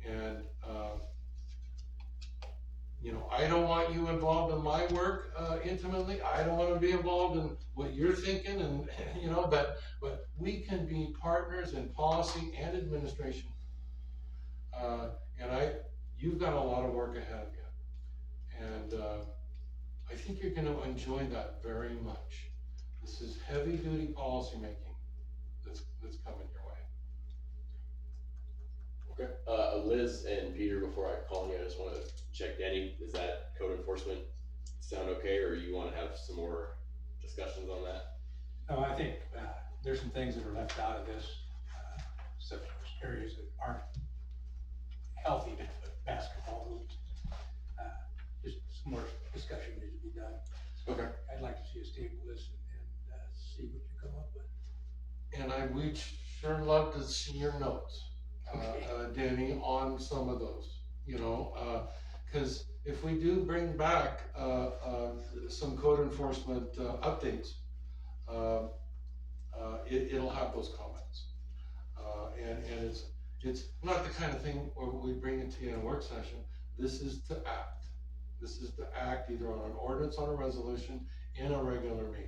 And I don't want you involved in my work intimately. I don't want to be involved in what you're thinking, and but we can be partners in policy and administration. And you've got a lot of work ahead of you, and I think you're going to enjoy that very much. This is heavy-duty policy making that's coming your way. Okay. Liz and Peter, before I call you, I just want to check. Danny, is that code enforcement sound okay, or you want to have some more discussions on that? No, I think there's some things that are left out of this, such as areas that aren't healthy to basketball hoops. Just some more discussion needs to be done. So Okay. I'd like to see us table this and see what you come up with. And we'd sure love to see your notes, Danny, on some of those, because if we do bring back some code enforcement updates, it'll have those comments. And it's not the kind of thing where we bring it to you in a work session. This is to act. This is to act either on an ordinance, on a resolution, in a regular meeting.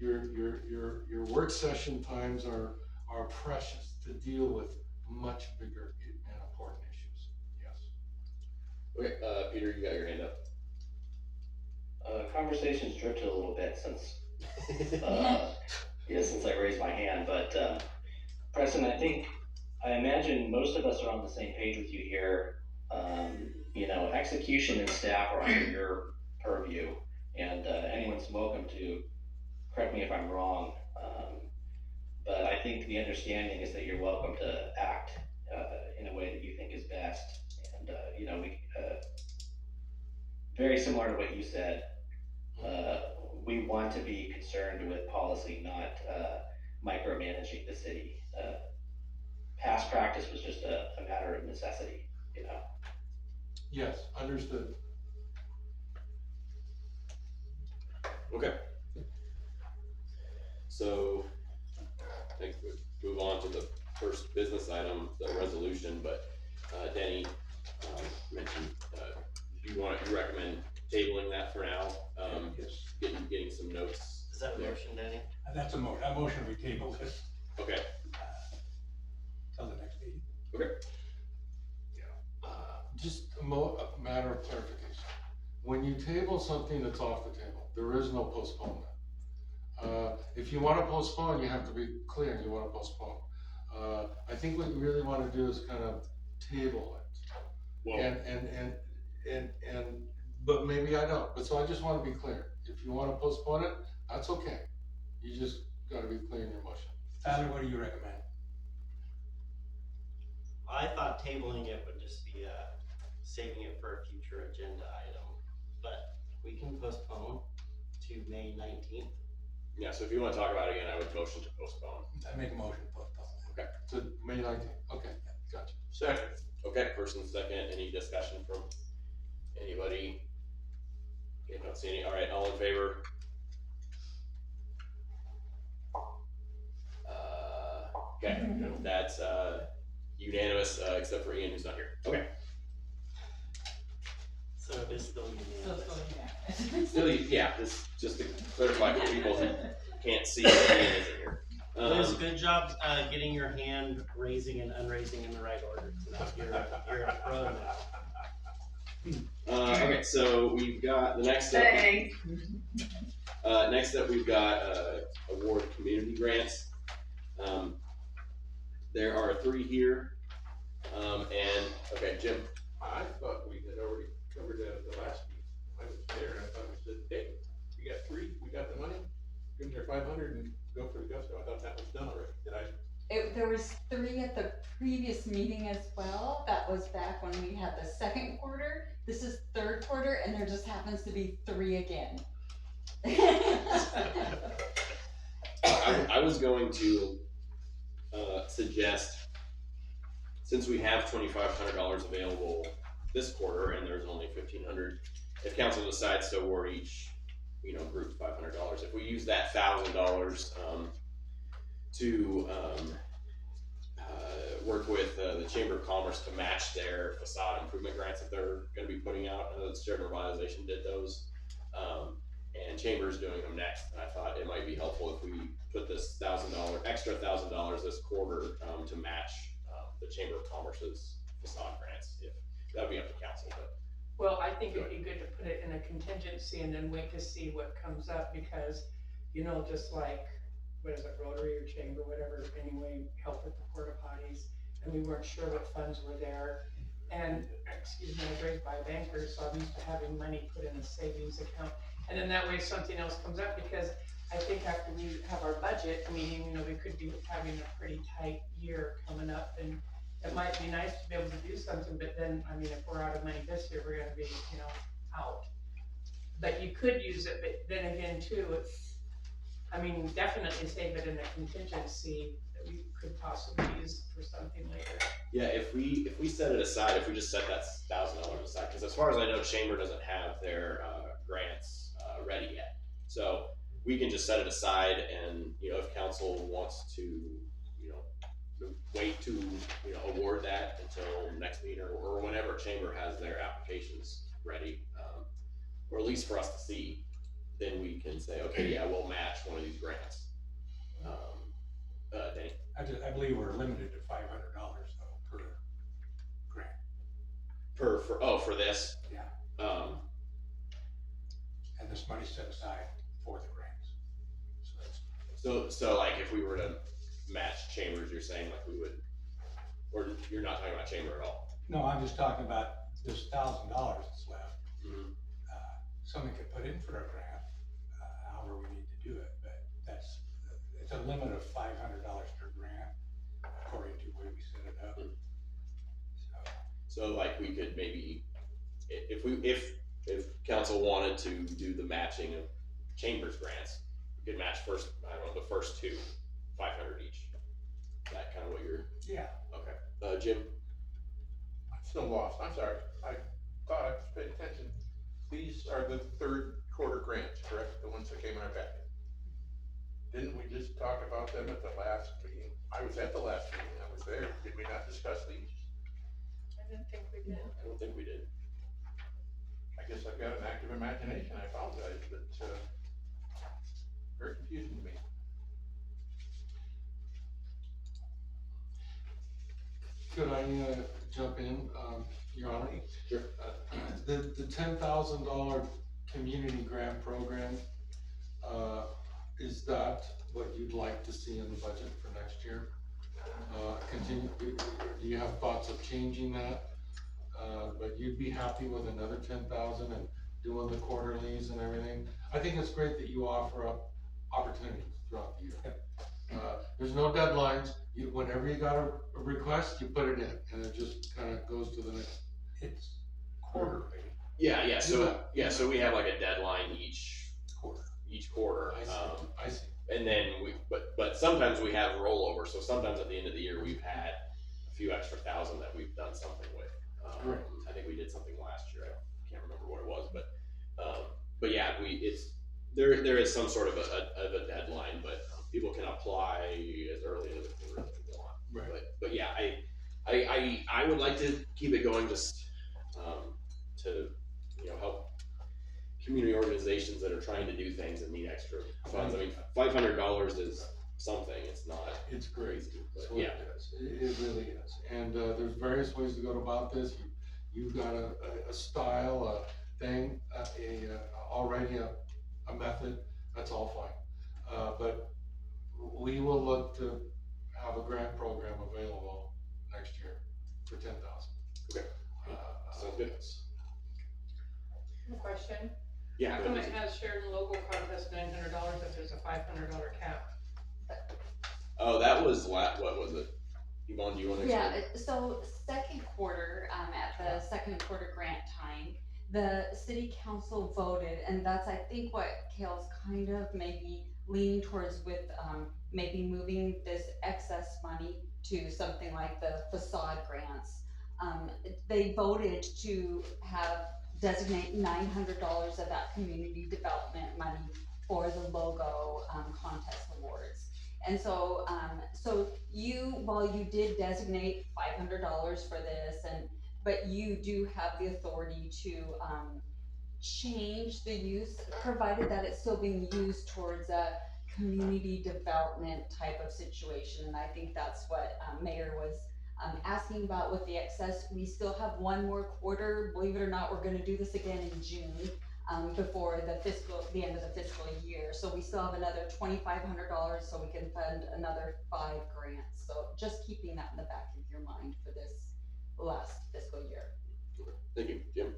Your work session times are precious to deal with much bigger and important issues, yes. Okay, Peter, you got your hand up. Conversation's drifted a little bit since since I raised my hand, but Preston, I imagine most of us are on the same page with you here. Execution and staff are under your purview, and anyone's welcome to correct me if I'm wrong. But I think the understanding is that you're welcome to act in a way that you think is best. And very similar to what you said, we want to be concerned with policy, not micromanaging the city. Past practice was just a matter of necessity, Yes, understood. Okay. So, I think we move on to the first business item, the resolution, but Denny mentioned, you recommend tabling that for now? Yes. Getting some notes. Is that a motion, Danny? That's a motion we table this Okay. till the next meeting. Okay. Just a matter of clarification. When you table something that's off the table, there is no postponement. If you wanna postpone, you have to be clear, you wanna postpone. I think what you really wanna do is kind of table it. Well, But maybe I don't, but so I just wanna be clear. If you wanna postpone it, that's okay. You just gotta be clear in your motion. Tyler, what do you recommend? I thought tabling it would just be saving it for a future agenda item, but we can postpone to May 19th. yeah, so if you wanna talk about it again, I would motion to postpone. I make a motion to postpone. To May 19th, okay, gotcha. Second. Okay, first and second, any discussion from anybody? Okay, don't see any, alright, all in favor? Okay, that's unanimous, except for Ian who's not here. Okay. So it is still unanimous. Still, yeah, this, just to clarify for people who can't see that Ian isn't here. Liz, good job getting your hand raising and unraising in the right order. You're a pro now. Okay, so we've got the next up. Thanks. Next up, we've got award community grants. There are 3 here, and okay, Jim. I thought we had already covered that at the last meeting. I was there and I thought we said, hey, we got 3, we got the money, give them their 500 and go for the gusto. I thought that was done already. Did I? There was 3 at the previous meeting as well. That was back when we had the second quarter. This is third quarter, and there just happens to be 3 again. I was going to suggest, since we have $2,500 available this quarter and there's only $1,500, if council decides to award each, group $500, if we use that $1,000 to work with the Chamber of Commerce to match their facade improvement grants that they're going to be putting out. I know the Sheridan Revitalization did those, and Chamber's doing them next. And I thought it might be helpful if we put this extra $1,000 this quarter to match the Chamber of Commerce's facade grants. If that would be up to council, but. Well, I think it'd be good to put it in a contingency and then wait to see what comes up, because, just like, what is it, Rotary or Chamber, whatever, anyway, help with the porta potties, and we weren't sure what funds were there. And, excuse me, I was raised by a banker, so I'm used to having money put in a savings account. And then that way something else comes up, because I think after we have our budget meeting, we could be having a pretty tight year coming up, and it might be nice to be able to do something, but then, if we're out of money this year, we're gonna be, out. But you could use it, but then again too, definitely save it in a contingency that we could possibly use for something later. Yeah, if we set it aside, if we just set that $1,000 aside, because as far as I know, Chamber doesn't have their grants ready yet. So we can just set it aside, and if council wants to, wait to award that until next meeting or whenever Chamber has their applications ready, or at least for us to see, then we can say, okay, yeah, we'll match one of these grants. Danny? I believe we're limited to $500, so Oh, for this? Yeah. And this money's set aside for the grants. So that's, So like if we were to match Chambers, you're saying like we would, or you're not talking about Chamber at all? no, I'm just talking about this $1,000 that's left. Mhm. Something could put in for a grant, however we need to do it, but that's, it's a limit of $500 per grant, according to the way we set it up. So like we could maybe, if council wanted to do the matching of Chambers grants, we could match first, I don't know, the first two, 500 each. That kind of what you're, Yeah. okay. Jim? I'm still lost, I'm sorry, I thought I paid attention. These are the third quarter grants, correct, the ones that came in our packet? Didn't we just talk about them at the last meeting? I was at the last meeting, I was there, did we not discuss these? I didn't think we did. I don't think we did. I guess I've got an active imagination, I apologize, but, very confusing to me. Could I jump in, Your Honor? Sure. The $10,000 community grant program, is that what you'd like to see in the budget for next year? Do you have thoughts of changing that? But you'd be happy with another 10,000 and doing the quarterlies and everything? I think it's great that you offer up opportunities throughout the year. There's no deadlines, whenever you got a request, you put it in, and it just kinda goes to the next. It's quarterly. Yeah, so we have like a deadline each quarter. I see. And then but sometimes we have rollover, so sometimes at the end of the year, we've had a few extra thousand that we've done something with. Right. I think we did something last year, I can't remember what it was, but yeah, there is some sort of a deadline, but people can apply as early as they really want. Right. But yeah, I would like to keep it going just, to, help community organizations that are trying to do things and need extra funds. I mean, $500 is something, it's not. It's great. crazy, but That's what yeah. it is. It really is. And there's various ways to go about this. You've got a style, a thing, already a method. That's all fine. But we will look to have a grant program available next year for 10,000. Okay. Sounds good. Question? Yeah. How go come ahead. it has Sheridan logo contest $900 if there's a $500 cap? Oh, that was what was it? Yvonne, do you want to explain? Yeah, so second quarter, at the second quarter grant time, the city council voted, and that's, I think, what Kale's kind of maybe leaning towards with, maybe moving this excess money to something like the facade grants. They voted to designate $900 of that community development money for the logo, contest awards. And so, while you did designate $500 for this, but you do have the authority to, change the use, provided that it's still being used towards a community development type of situation. And I think that's what, Mayor was, asking about with the excess. We still have one more quarter, believe it or not, we're gonna do this again in June. Before the end of the fiscal year. So we still have another $2,500 so we can fund another 5 grants. So just keeping that in the back of your mind for this last fiscal year. Thank you, Jim.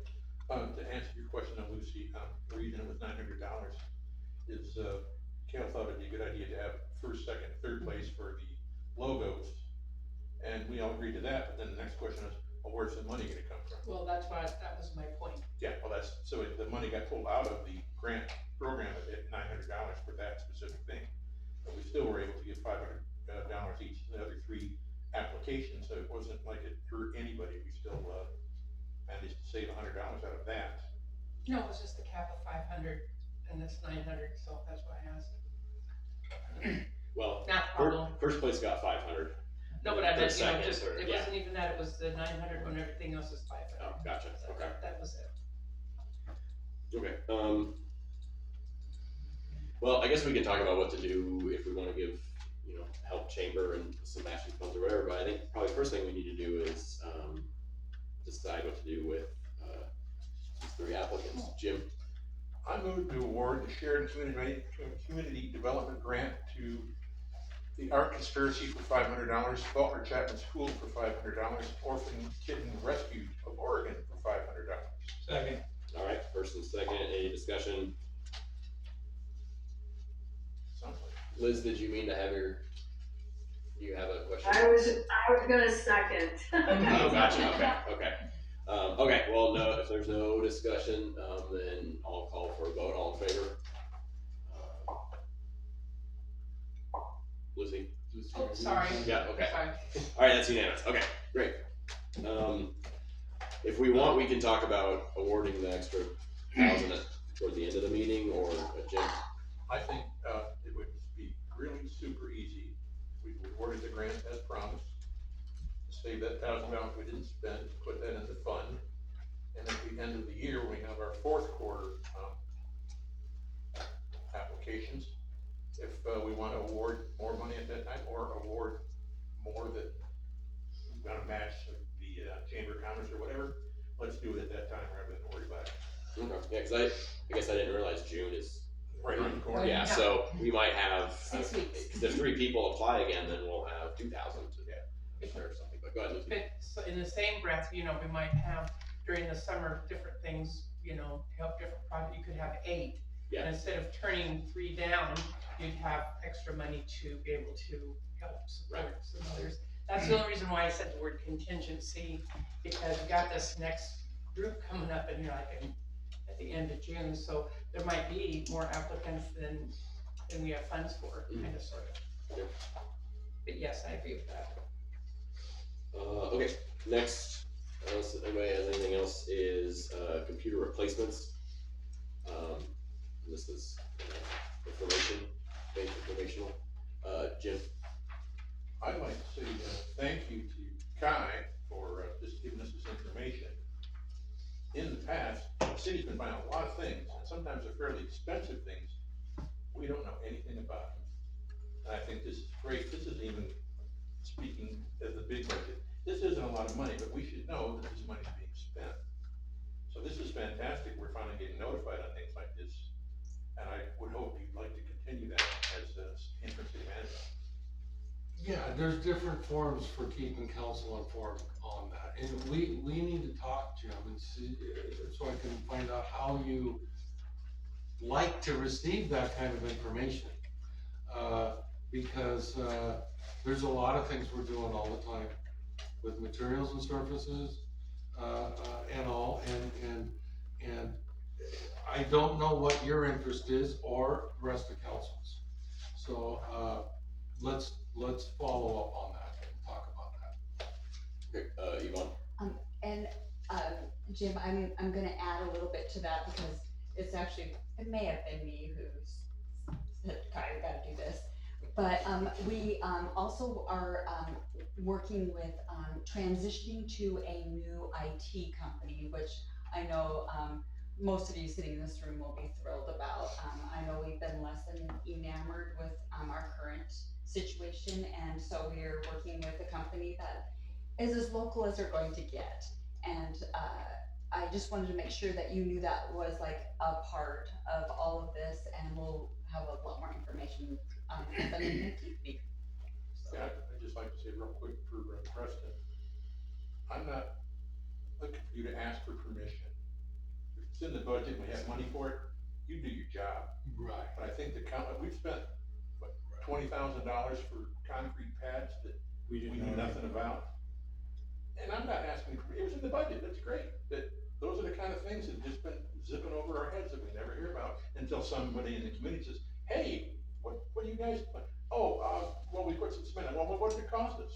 To answer your question on Lucy, the reason it was $900 is, Cal thought it'd be a good idea to have first, second, third place for the logos. And we all agreed to that, but then the next question is, well, where's the money gonna come from? Well, that was my point. Yeah, well, the money got pulled out of the grant program at $900 for that specific thing. But we still were able to give $500 each to the other 3 applications, so it wasn't like it hurt anybody. We still, managed to save $100 out of that. No, it was just the cap of 500 and this 900, so that's why I asked. Well, Not a problem. first place got 500. No, but I meant, Second, just, third, it yeah. wasn't even that, it was the 900 when everything else is 500. Oh, gotcha, So okay. That was it. Okay, well, I guess we can talk about what to do if we wanna give, help chamber and some matching funds or whatever, but I think probably the first thing we need to do is, decide what to do with, three applicants. Jim? I move to award the Sheridan Community Development Grant to the Art Conspiracy for $500, Faulkner Chapman School for $500, Orphan Kitten Rescue of Oregon for $500. Second. All right, first and second, any discussion? Sounds like Liz, did you mean to have do you have a question? I was gonna second. Oh, gotcha, okay. Okay, well, no, if there's no discussion, then I'll call for a vote, all in favor? Lucy? Oh, sorry. Yeah, okay. Sorry. Alright, that's unanimous, okay, great. If we want, we can talk about awarding the extra 1,000 toward the end of the meeting, or Jim? I think it would be really super easy. We awarded the grant as promised. Save that $1,000 we didn't spend, put that in the fund. And at the end of the year, when we have our fourth quarter applications, if we want to award more money at that time, or award more that we're gonna match the chamber counters or whatever, let's do it at that time rather than worry about it. Okay, yeah, cause I guess I didn't realize June is. Right around the corner. Yeah, so we might have, 6 weeks. if 3 people apply again, then we'll have 2,000 to share or something, but go ahead, Lucy. But so in the same breath, we might have during the summer, different things, to help different projects, you could have 8. Yeah. And instead of turning 3 down, you'd have extra money to be able to help support some others. That's the only reason why I said the word contingency, because we got this next group coming up and at the end of June, so there might be more applicants than we have funds for, kind of, sort of. Yeah. But yes, I agree with that. Okay, next, unless anybody has anything else, is computer replacements. This is informational. Jim? I'd like to say thank you to Kai for just giving us this information. In the past, the city's been buying a lot of things, and sometimes they're fairly expensive things. We don't know anything about them. And I think this is great. This isn't even speaking as the big budget. This isn't a lot of money, but we should know that this money is being spent. So this is fantastic. We're finally getting notified on things like this. And I would hope you'd like to continue that as interim city manager. Yeah, there's different forms for keeping council informed on that, and we need to talk, Jim, and see, so I can find out how you like to receive that kind of information. Because there's a lot of things we're doing all the time with materials and surfaces, and all, and I don't know what your interest is or the rest of council's. So, let's follow up on that and talk about that. Okay, Yvonne? Jim, I'm gonna add a little bit to that, because it may have been me who said, Kai, we gotta do this. But, we, also are, working with, transitioning to a new IT company, which I know, most of you sitting in this room will be thrilled about. I know we've been less than enamored with, our current situation, and so we're working with a company that is as local as they're going to get. And I just wanted to make sure that you knew that was like a part of all of this, and we'll have a lot more information in the next week. So. Yeah, I'd just like to say real quick for Preston, I'm not looking for you to ask for permission. If it's in the budget and we have money for it, you do your job. Right. But I think we've spent, what, $20,000 for concrete pads that we knew nothing about. And I'm not asking, it was in the budget, that's great. Those are the kind of things that have just been zipping over our heads that we never hear about until somebody in the community says, hey, what do you guys, well, we put some cement, well, what did it cost us?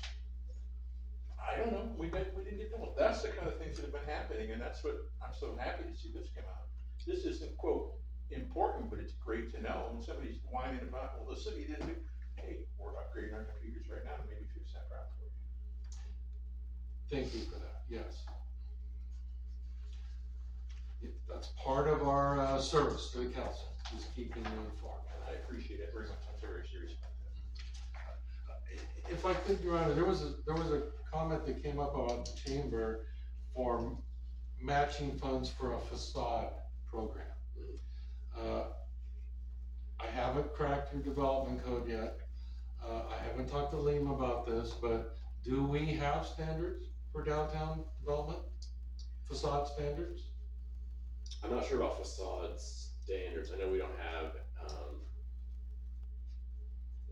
I don't know, we didn't get that. Well, that's the kind of things that have been happening, and that's what I'm so happy to see this come out. This isn't, quote, important, but it's great to know. When somebody's whining about, well, the city didn't do, hey, we're upgrading our computers right now to maybe fix that problem for you. Thank you for that, yes. That's part of our service to the council, is keeping you informed. And I appreciate it very much. I'm very serious about that. If I could, Your Honor, there was a comment that came up about the chamber for matching funds for a facade program. I haven't cracked your development code yet. I haven't talked to Liam about this, but do we have standards for downtown development? Facade standards? I'm not sure about facade standards. I know we don't have,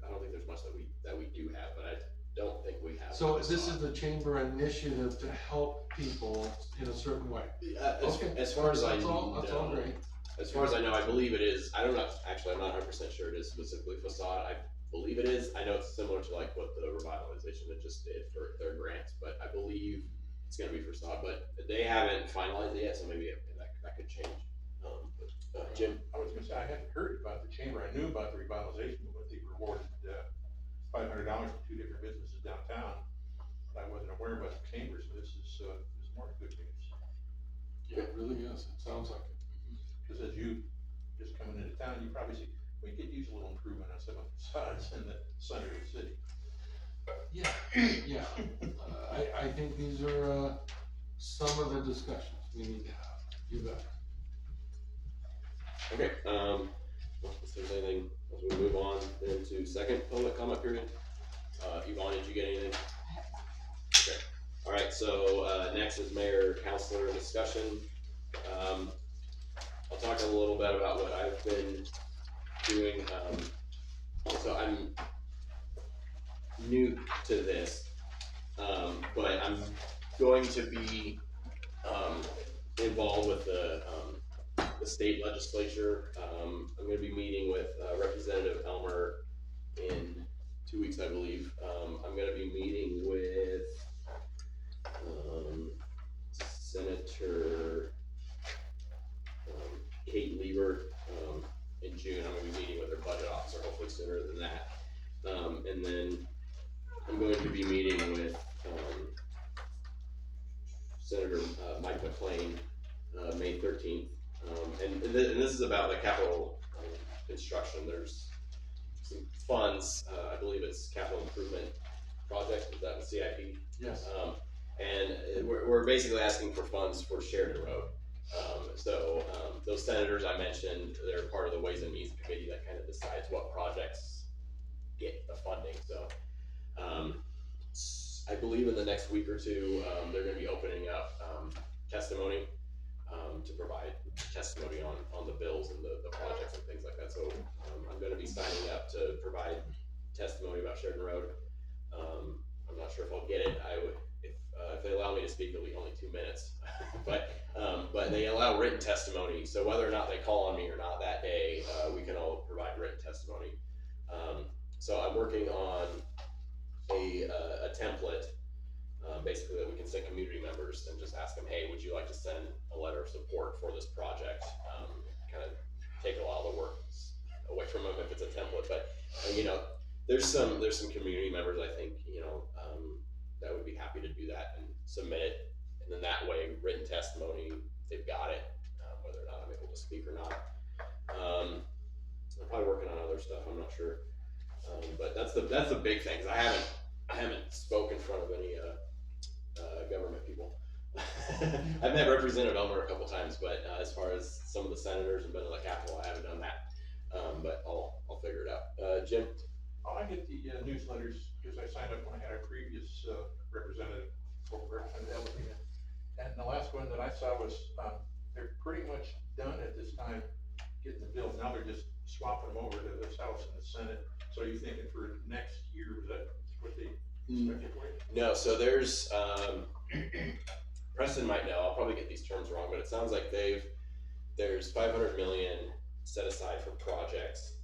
I don't think there's much that we do have, but I don't think we have. So this is the chamber initiative to help people in a certain way. As far as I know, That's all great. as far as I know, I believe it is. I'm not 100% sure it is specifically facade. I believe it is. I know it's similar to like what the revitalization that just did for their grants, but I believe it's gonna be facade. But they haven't finalized it yet, so maybe that could change. Jim? I was gonna say, I hadn't heard about the chamber, I knew about the revitalization, but they rewarded, $500 for 2 different businesses downtown. But I wasn't aware about the chamber, so this is more good news. Yeah, it really is. It sounds like it. Cause as you just coming into town, you probably see, we could use a little improvement on some of the facades in the center of the city. Yeah, yeah. I think these are, some of the discussions we need to have. You bet. Okay, well, if there's anything, as we move on then to second public comment period. Yvonne, did you get anything? Okay, all right, so, next is mayor councilor discussion. I'll talk a little bit about what I've been doing. So I'm new to this, but I'm going to be, involved with the state legislature. I'm gonna be meeting with Representative Elmer in 2 weeks, I believe. I'm gonna be meeting with Senator Kate Lieber in June. I'm gonna be meeting with her budget officer, hopefully sooner than that. And then I'm going to be meeting with Senator Mike McLean May 13th. And this is about the capital construction. There's some funds, I believe it's capital improvement project, is that the CIP? Yes. And we're basically asking for funds for Sheridan Road. So those senators I mentioned, they're part of the Ways and Means Committee that kind of decides what projects get the funding. So I believe in the next week or two, they're gonna be opening up testimony to provide testimony on the bills and the projects and things like that. So I'm gonna be signing up to provide testimony about Sheridan Road. I'm not sure if I'll get it. I would, if they allow me to speak, it'll be only 2 minutes. But they allow written testimony, so whether or not they call on me or not that day, we can all provide written testimony. So I'm working on a template, basically that we can send community members and just ask them, hey, would you like to send a letter of support for this project? Kind of take a lot of the work away from them if it's a template, but you know, there's some community members I think, you know, that would be happy to do that and submit it, and then that way written testimony, they've got it, whether or not I'm able to speak or not. I'm probably working on other stuff, I'm not sure, but that's the big things. I haven't spoken in front of any government people. I've met Representative Elmer a couple times, but as far as some of the senators and been to the Capitol, I haven't done that. But I'll figure it out. Jim? Oh, I get the newsletters because I signed up when I had our previous representative over Representative. And the last one that I saw was they're pretty much done at this time getting the bills. Now they're just swapping them over to this House and the Senate. So are you thinking for next year, is that what they expected for you? No, so there's Preston might know, I'll probably get these terms wrong, but it sounds like there's 500 million set aside for projects.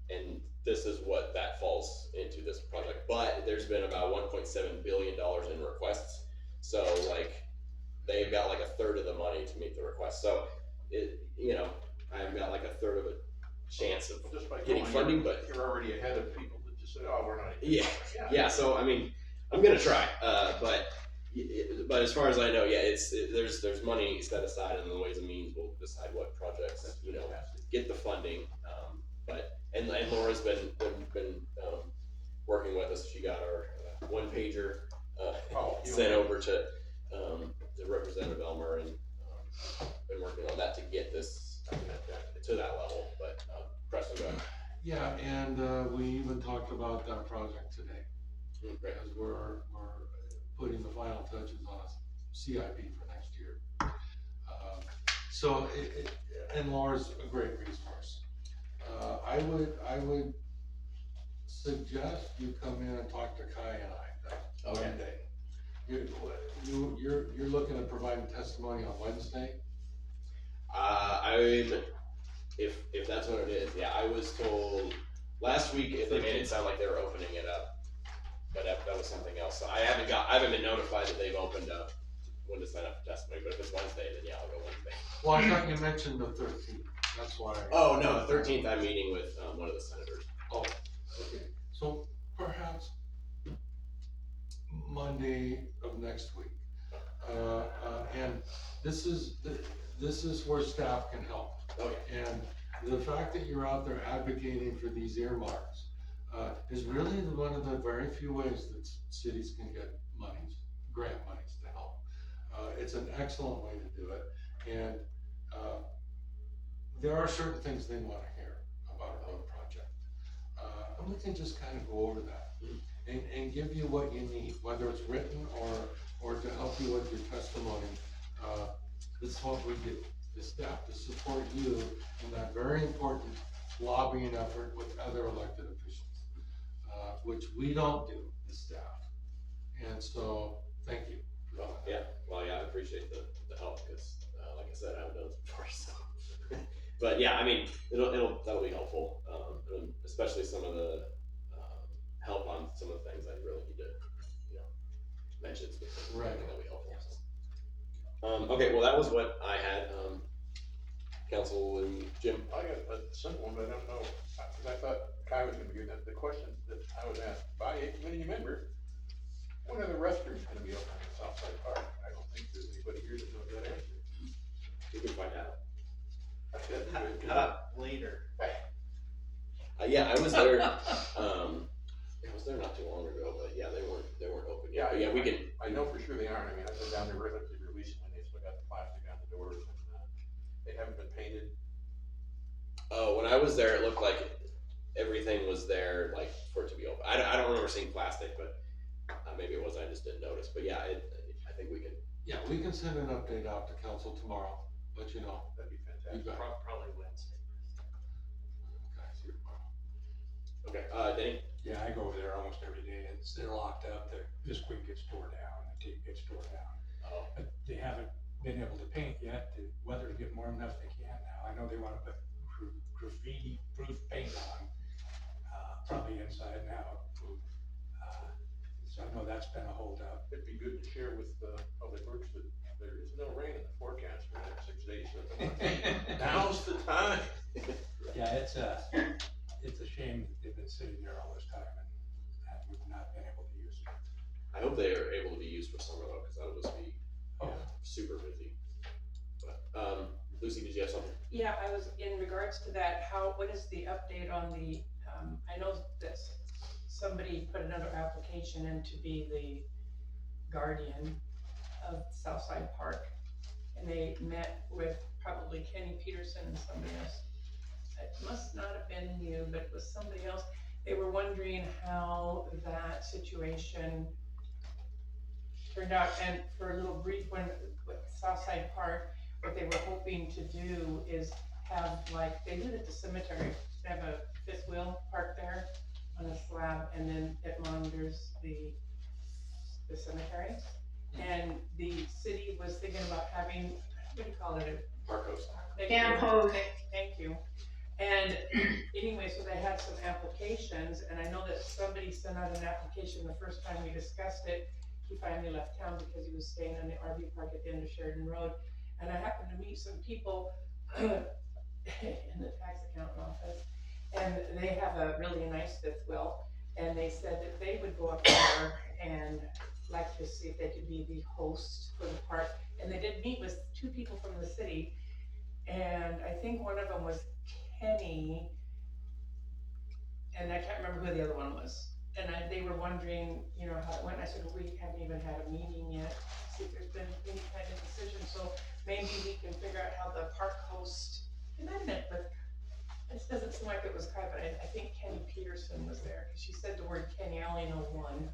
And this is what that falls into, this project, but there's been about $1.7 billion in requests. So like, they've got like a third of the money to meet the request. So it, you know, I've got like a third of a chance of Just by getting going, funding, but you're already ahead of people that just said, oh, we're not. yeah. So I mean, I'm gonna try, but as far as I know, yeah, there's money set aside, and the Ways and Means will decide what projects, you know, get the funding. And Laura's been working with us. She got our one pager sent over to Representative Elmer, and been working on that to get this to that level. But Preston, go ahead. Yeah, and we even talked about that project today. Great. As we're putting the final touches on a CIP for next year. So and Laura's a great resource. I would suggest you come in and talk to Kai and I that Okay. Monday. You're looking at providing testimony on Wednesday? If that's what it is, yeah, I was told last week they made it sound like they were opening it up, but that was something else. So I haven't been notified that they've opened up when to sign up for testimony, but if it's Wednesday, then yeah, I'll go Wednesday. Well, I thought you mentioned the 13th, that's why. Oh, no, the 13th I'm meeting with one of the senators. Oh, okay, so perhaps Monday of next week. And this is where staff can help. Okay. And the fact that you're out there advocating for these earmarks is really one of the very few ways that cities can get grant monies to help. It's an excellent way to do it, and there are certain things they want to hear about a road project. And we can just kind of go over that and give you what you need, whether it's written or to help you with your testimony. This is what we do, the staff, to support you in that very important lobbying effort with other elected officials, which we don't do, the staff. And so, thank you. Yeah, well, yeah, I appreciate the help, because like I said, I haven't done this before, so. But yeah, I mean, that'll be helpful, and especially some of the help on some of the things I really need to, mention specifically. Right. I think that'll be helpful. Okay, well, that was what I had. Council and Jim. I got a simple one, but I don't know, because I thought Kai was gonna be here. The question that I was asked by a committee member, when are the restrooms gonna be open at Southside Park? I don't think there's anybody here that knows that answer. You can find out. I said, Later. Yeah, I was there. I was there not too long ago, but yeah, they weren't open yet. But yeah, we can. I know for sure they aren't. I mean, I've been down there relatively recently. They still got the plastic on the doors, and they haven't been painted. Oh, when I was there, it looked like everything was there, like for it to be open. I don't remember seeing plastic, but maybe it was. I just didn't notice. But yeah, I think we can. Yeah, we can send an update out to council tomorrow, let you know. That'd be fantastic. You got it. Probably Wednesday. Okay, see you tomorrow. Okay, Danny. Yeah, I go over there almost every day, and they're locked up, this queen gets tore down, the tape gets tore down. Oh. But they haven't been able to paint yet, the weather to get warm enough they can now. I know they wanna put graffiti-proof paint on, probably inside and out. So I know that's been a holdup. It'd be good to share with Public Works that there is no rain in the forecast for the next 6 days. So now's the time. Yeah, it's a shame that they've been sitting there all this time and we've not been able to use it. I hope they are able to be used for summer though, because that'll just be super busy. But Lucy, did you have something? Yeah, I was, in regards to that, what is the update on the, I know that somebody put another application in to be the guardian of Southside Park. And they met with probably Kenny Peterson and somebody else. It must not have been you, but it was somebody else. They were wondering how that situation turned out. And for a little brief one with Southside Park, what they were hoping to do is have, like, they did at the cemetery, they have a fifth wheel parked there on a slab, and then it monitors the cemetery. And the city was thinking about having, what do you call it? Park host. Camp host. Thank you. And anyway, so they had some applications, and I know that somebody sent out an application the first time we discussed it. He finally left town because he was staying in the RV park at the end of Sheridan Road. And I happened to meet some people in the tax accountant office, and they have a really nice fifth wheel, and they said that they would go up there and like to see if they could be the host for the park. And they did meet with two people from the city, and I think one of them was Kenny, and I can't remember who the other one was. they were wondering, you know, how it went. I said, well, we haven't even had a meeting yet, to see if there's been any kind of decision, so maybe we can figure out how the park host, and I met with, this doesn't seem like it was Kai, but I think Kenny Peterson was there, cause she said the word Kenny, I only know one.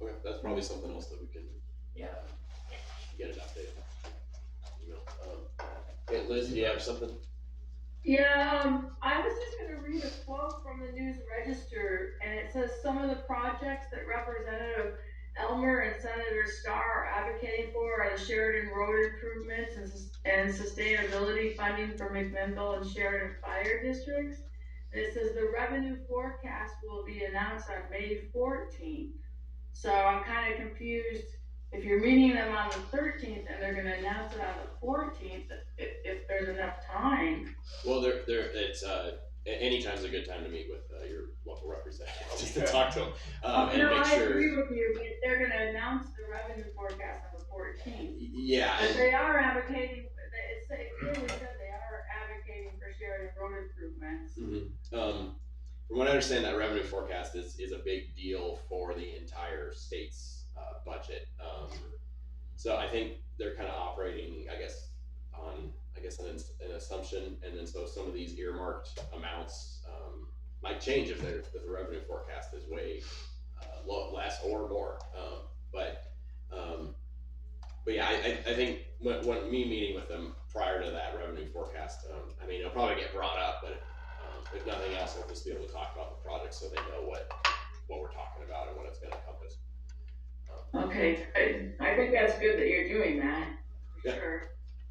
Okay, that's probably something else that we can Yeah. get it updated. You know, okay, Liz, do you have something? Yeah, I was just gonna read a quote from the News Register, and it says some of the projects that Representative Elmer and Senator Starr are advocating for are the Sheridan Road improvements and sustainability funding for McMinnville and Sheridan fire districts. And it says the revenue forecast will be announced on May 14th. So I'm kind of confused. If you're meeting them on the 13th and they're gonna announce it on the 14th, if there's enough time. Well, it's, anytime's a good time to meet with, your local representative, just to talk to them, and No, make I sure. agree with you, but they're gonna announce the revenue forecast on the 14th. Yeah. But they are advocating, it clearly said they are advocating for Sheridan Road improvements. From what I understand, that revenue forecast is a big deal for the entire state's, budget. So I think they're kind of operating, I guess, on, an assumption, and then so some of these earmarked amounts, might change if the revenue forecast is way, less or more. But yeah, I think when me meeting with them prior to that revenue forecast, I mean, it'll probably get brought up, but if nothing else, we'll just be able to talk about the project so they know what we're talking about and what it's going to encompass. Okay, I think that's good that you're doing that, for Yeah. sure.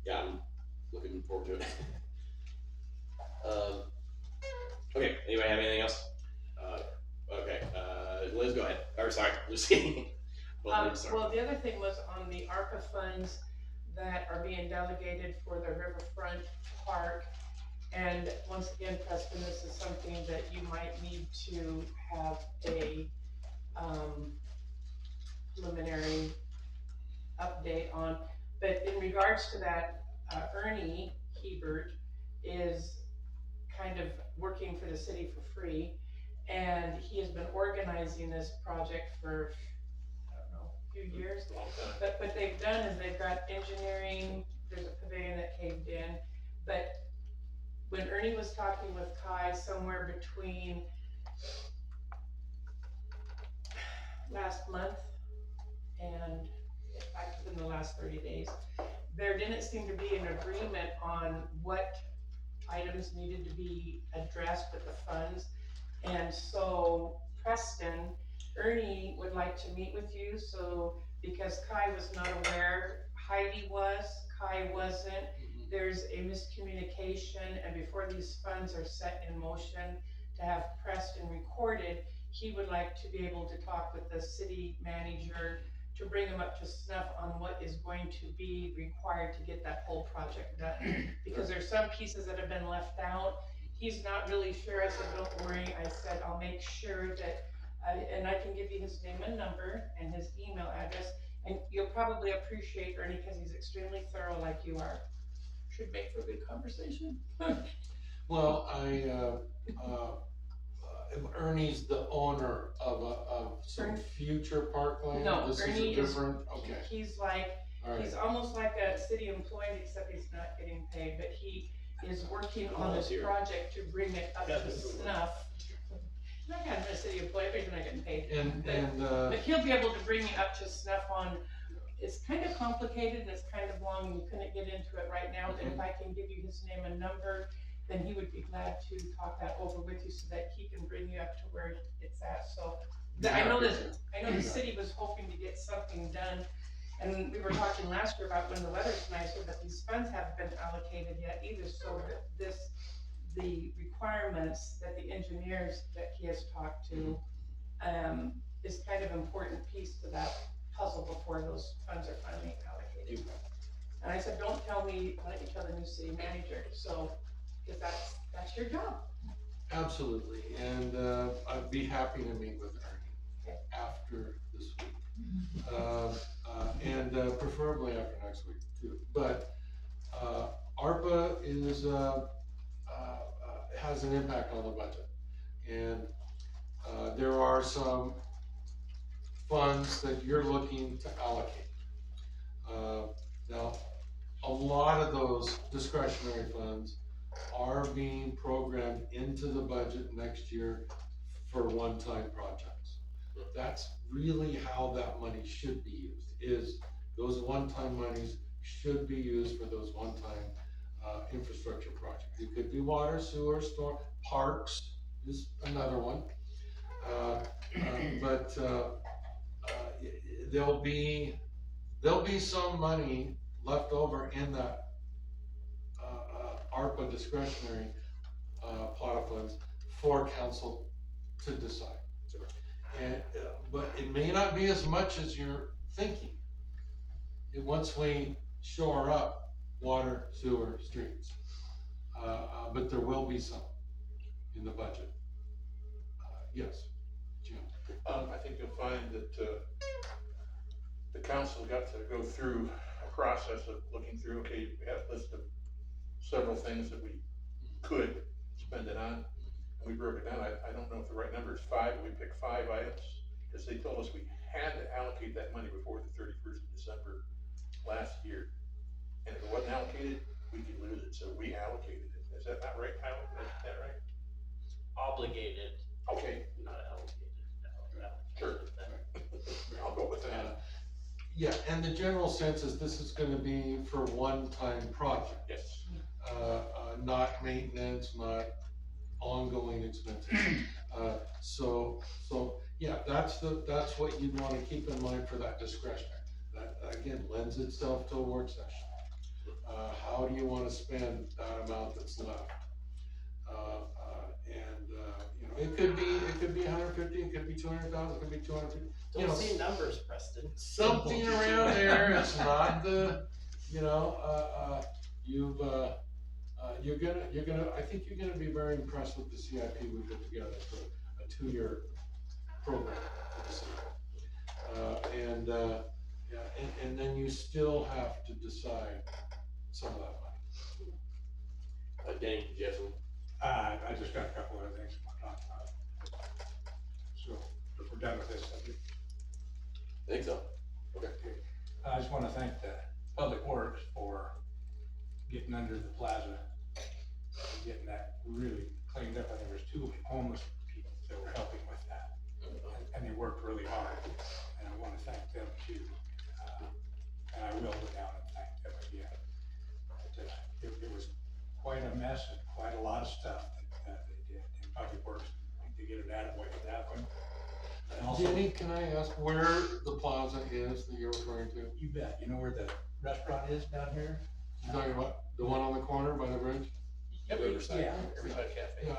Yeah, I'm looking forward to it. Okay, anybody have anything else? Okay, Liz, go ahead. Or sorry, Lucy. Well, the other thing was on the ARPA funds that are being delegated for the Riverfront Park. And once again, Preston, this is something that you might need to have a preliminary update on. But in regards to that, Ernie Hebert is kind of working for the city for free. And he has been organizing this project for, I don't know, a few years. But what they've done is they've got engineering, there's a pavilion that caved in. But when Ernie was talking with Kai somewhere between last month and within the last 30 days, there didn't seem to be an agreement on what items needed to be addressed with the funds. And so Preston, Ernie would like to meet with you, so because Kai was not aware, Heidi was, Kai wasn't, there's a miscommunication, and before these funds are set in motion to have Preston recorded, he would like to be able to talk with the city manager to bring him up to snuff on what is going to be required to get that whole project done. Because there's some pieces that have been left out. He's not really sure. I said, don't worry. I said, I'll make sure that, and I can give you his name and number and his email address. And you'll probably appreciate Ernie because he's extremely thorough like you are. Should make for a good conversation. Well, Ernie's the owner of some future parkland? No, This Ernie is a different, okay, He's like, all right. he's almost like a city employee, except he's not getting paid, but he is working on this Volunteer. project to bring it up to snuff. Not kind of a city employee, but he's not getting paid. But he'll be able to bring you up to snuff on, it's kind of complicated and it's kind of long and you couldn't get into it right now, but if I can give you his name and number, then he would be glad to talk that over with you so that he can bring you up to where it's at. So I know the city was hoping to get something done, and we were talking last year about when the weather's nicer, but these funds haven't been allocated yet either, so that the requirements that the engineers that he has talked to is kind of an important piece to that puzzle before those funds are finally allocated. And I said, don't tell me, why don't you tell the new city manager, so, because that's your job. Absolutely, and I'd be happy to meet with Ernie after this week. And preferably after next week too. But ARPA has an impact on the budget. And there are some funds that you're looking to allocate. Now, a lot of those discretionary funds are being programmed into the budget next year for one-time projects. That's really how that money should be used, is those one-time monies should be used for those one-time infrastructure projects. It could be water, sewer, storm, parks is another one. But there'll be some money left over in that ARPA discretionary pot of funds for council to decide. And, but it may not be as much as you're thinking. Once we shore up water, sewer, streets, but there will be some in the budget. Yes, Jim. I think you'll find that, the council got to go through a process of looking through, okay, we had a list of several things that we could spend it on. And we broke it down. I don't know if the right number is 5, but we picked 5 items, because they told us we had to allocate that money before the 31st of December last year. And if it wasn't allocated, we could lose it, so we allocated it. Is that not right, Helen? Is that right? Obligated, Okay, not allocated. sure. I'll go with that. Yeah, and the general sense is this is gonna be for one-time project. Yes. Not maintenance, not ongoing expenses. So, yeah, that's what you'd wanna keep in mind for that discretionary. That, again, lends itself to a work session. How do you wanna spend that amount that's left? You know, it could be 150, it could be 200,000, it could be 250. You Don't know, say numbers, Preston. something around there. It's not the, you know, I think you're gonna be very impressed with the CIP we put together for a 2-year program for the city. And then you still have to decide some of that money. Danny, did you have some? I just got a couple other things I want to talk about. So, if we're done with this subject. I think so. Okay. I just want to thank the Public Works for getting under the plaza, and getting that really cleaned up. I think there was 2 homeless people that were helping with that, and they worked really hard. And I want to thank them too. And I will go down and thank them again. But, it was quite a mess and quite a lot of stuff that they did in Public Works to get it out of the way for that one. And also, Jenny, can I ask where the plaza is that you're referring to? you bet. You know where the restaurant is down here? You talking about the one on the corner by the bridge? Yep. Yeah. Riverside Cafe. Yeah,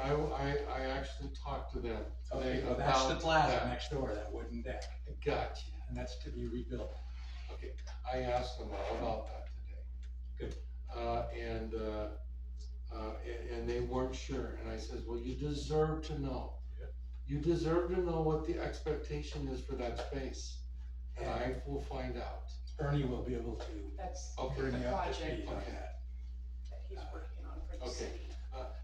I actually talked to them today Okay, well, about that's the plaza that. next door, that wooden deck, Gotcha. and that's to be rebuilt. Okay, I asked them all about that today. Good. And they weren't sure, and I said, well, you deserve to know. Yeah. You deserve to know what the expectation is for that space, and I will find out. Ernie will be able to That's Okay. bring the me up to project speed on Okay. that. that he's working on for the Okay. city.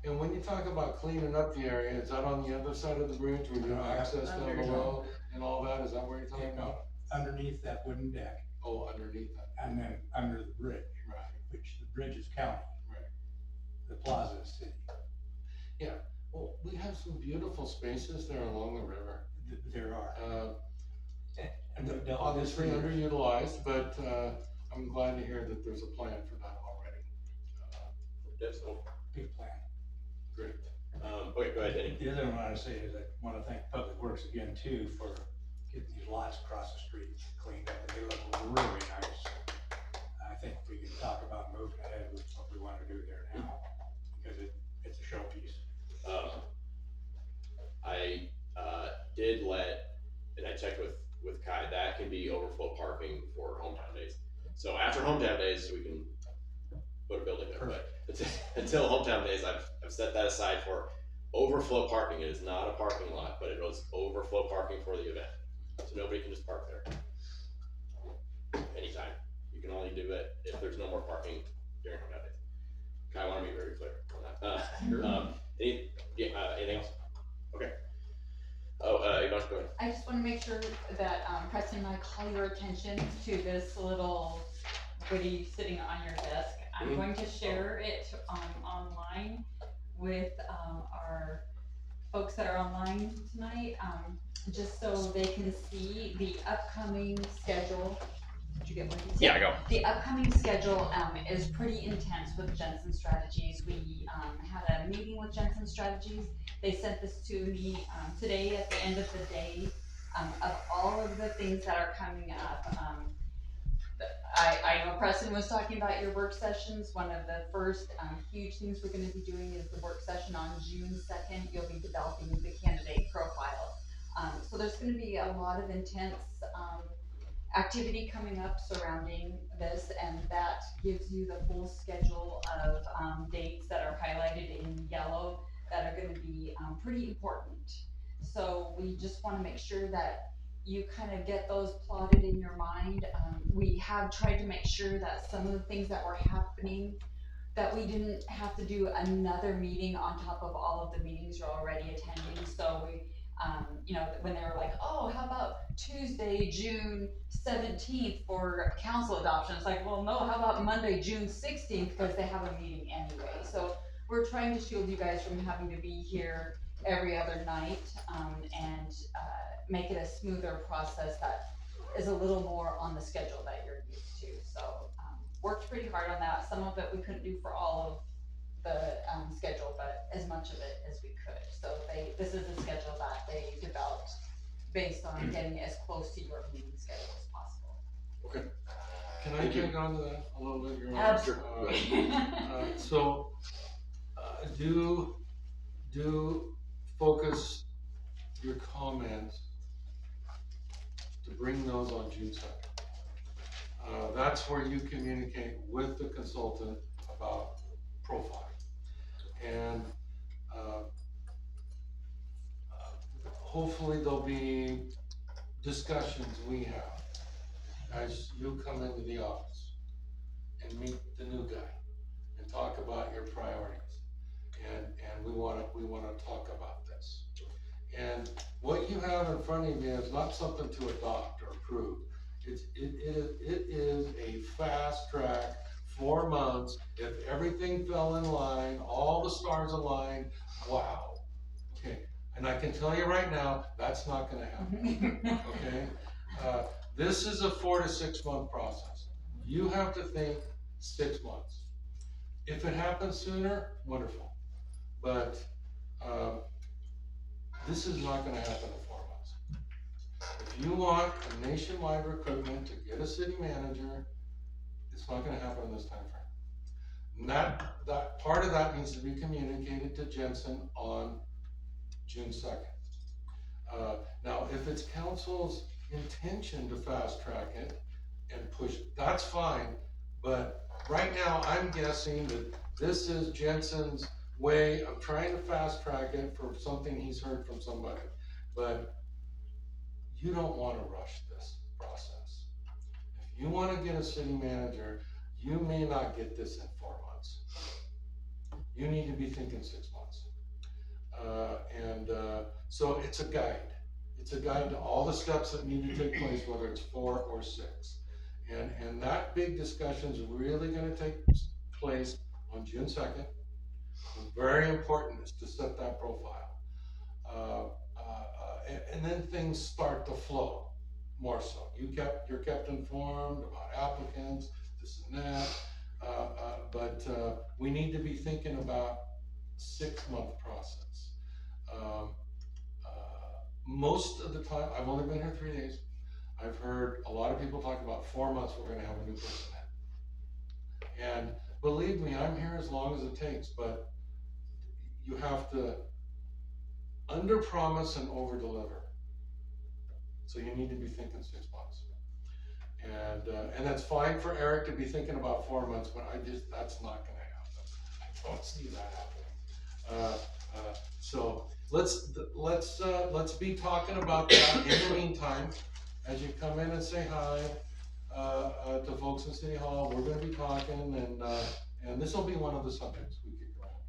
And when you talk about cleaning up the area, is that on the other side of the bridge where you have access down Under. below and all that? Is that where you're talking about? Underneath that wooden deck, Oh, underneath that, and then under the bridge, right, which the bridge is county, right. the plaza is city. Well, we have some beautiful spaces there along the river. There are. And Obviously underutilized, but, I'm glad to hear that there's a plan for that already. That's all. Big plan. Great. Okay, go ahead, Danny. The other one I want to say is I want to thank Public Works again too for getting these lots across the street cleaned up, and they look really nice. I think we can talk about moving ahead with what we want to do there now, because it's a showpiece. I did and I checked with Kai, that can be overflow parking for hometown days. So after hometown days, we can put a building there, but until hometown days, I've set that aside for overflow parking. It is not a parking lot, but it was overflow parking for the event. So nobody can just park there anytime. You can only do it if there's no more parking during hometown days. Kai, I want to be very clear on that. Anything else? Okay. You don't have to go ahead. I just wanna make sure that, Preston and I call your attention to this little goodie sitting on your desk. I'm going to share it, online with, our folks that are online tonight, just so they can see the upcoming schedule. Did you get what he said? Yeah, I go. The upcoming schedule, is pretty intense with Jensen Strategies. We, had a meeting with Jensen Strategies. They sent this to me, today at the end of the day, of all of the things that are coming up. I know Preston was talking about your work sessions. One of the first, huge things we're gonna be doing is the work session on June 2nd. You'll be developing the candidate profile. So there's gonna be a lot of intense, activity coming up surrounding this, and that gives you the full schedule of, dates that are highlighted in yellow that are gonna be, pretty important. So we just wanna make sure that you kind of get those plotted in your mind. We have tried to make sure that some of the things that were happening, that we didn't have to do another meeting on top of all of the meetings you're already attending. So we, you know, when they were like, oh, how about Tuesday, June 17th for council adoption? It's like, well, no, how about Monday, June 16th, because they have a meeting anyway. So we're trying to shield you guys from having to be here every other night, and make it a smoother process that is a little more on the schedule that you're used to. So worked pretty hard on that. Some of it we couldn't do for all of the schedule, but as much of it as we could. So this is the schedule that they developed based on getting as close to your meeting schedule as possible. Okay. Can I get onto that a little bit? Your Honor? Absolutely. So, do focus your comments to bring those on June 2nd. That's where you communicate with the consultant about profiling. And hopefully there'll be discussions we have as you come into the office and meet the new guy and talk about your priorities. And we wanna talk about this. And what you have in front of you is not something to adopt or approve. It is a fast track, 4 months. If everything fell in line, all the stars aligned, wow. Okay, and I can tell you right now, that's not gonna happen, okay? This is a 4 to 6 month process. You have to think 6 months. If it happens sooner, wonderful. But this is not gonna happen in 4 months. If you want a nationwide recruitment to get a city manager, it's not gonna happen in this time frame. And that part of that needs to be communicated to Jensen on June 2nd. Now, if it's council's intention to fast track it and push, that's fine. But right now, I'm guessing that this is Jensen's way of trying to fast track it for something he's heard from somebody. But you don't want to rush this process. If you want to get a city manager, you may not get this in 4 months. You need to be thinking 6 months. So it's a guide. It's a guide to all the steps that need to take place, whether it's 4 or 6. And that big discussion is really going to take place on June 2nd. Very important is to set that profile. And then things start to flow more so. You're kept informed about applicants, this and that. But we need to be thinking about 6-month process. Most of the time, I've only been here 3 days. I've heard a lot of people talk about 4 months we're gonna have a new person in. And believe me, I'm here as long as it takes, but you have to under promise and over deliver. So you need to be thinking 6 months. And that's fine for Eric to be thinking about 4 months, but that's not gonna happen. I don't see that happening. So let's be talking about that in the meantime. As you come in and say hi to folks in City Hall, we're gonna be talking, and this will be one of the subjects we kick around.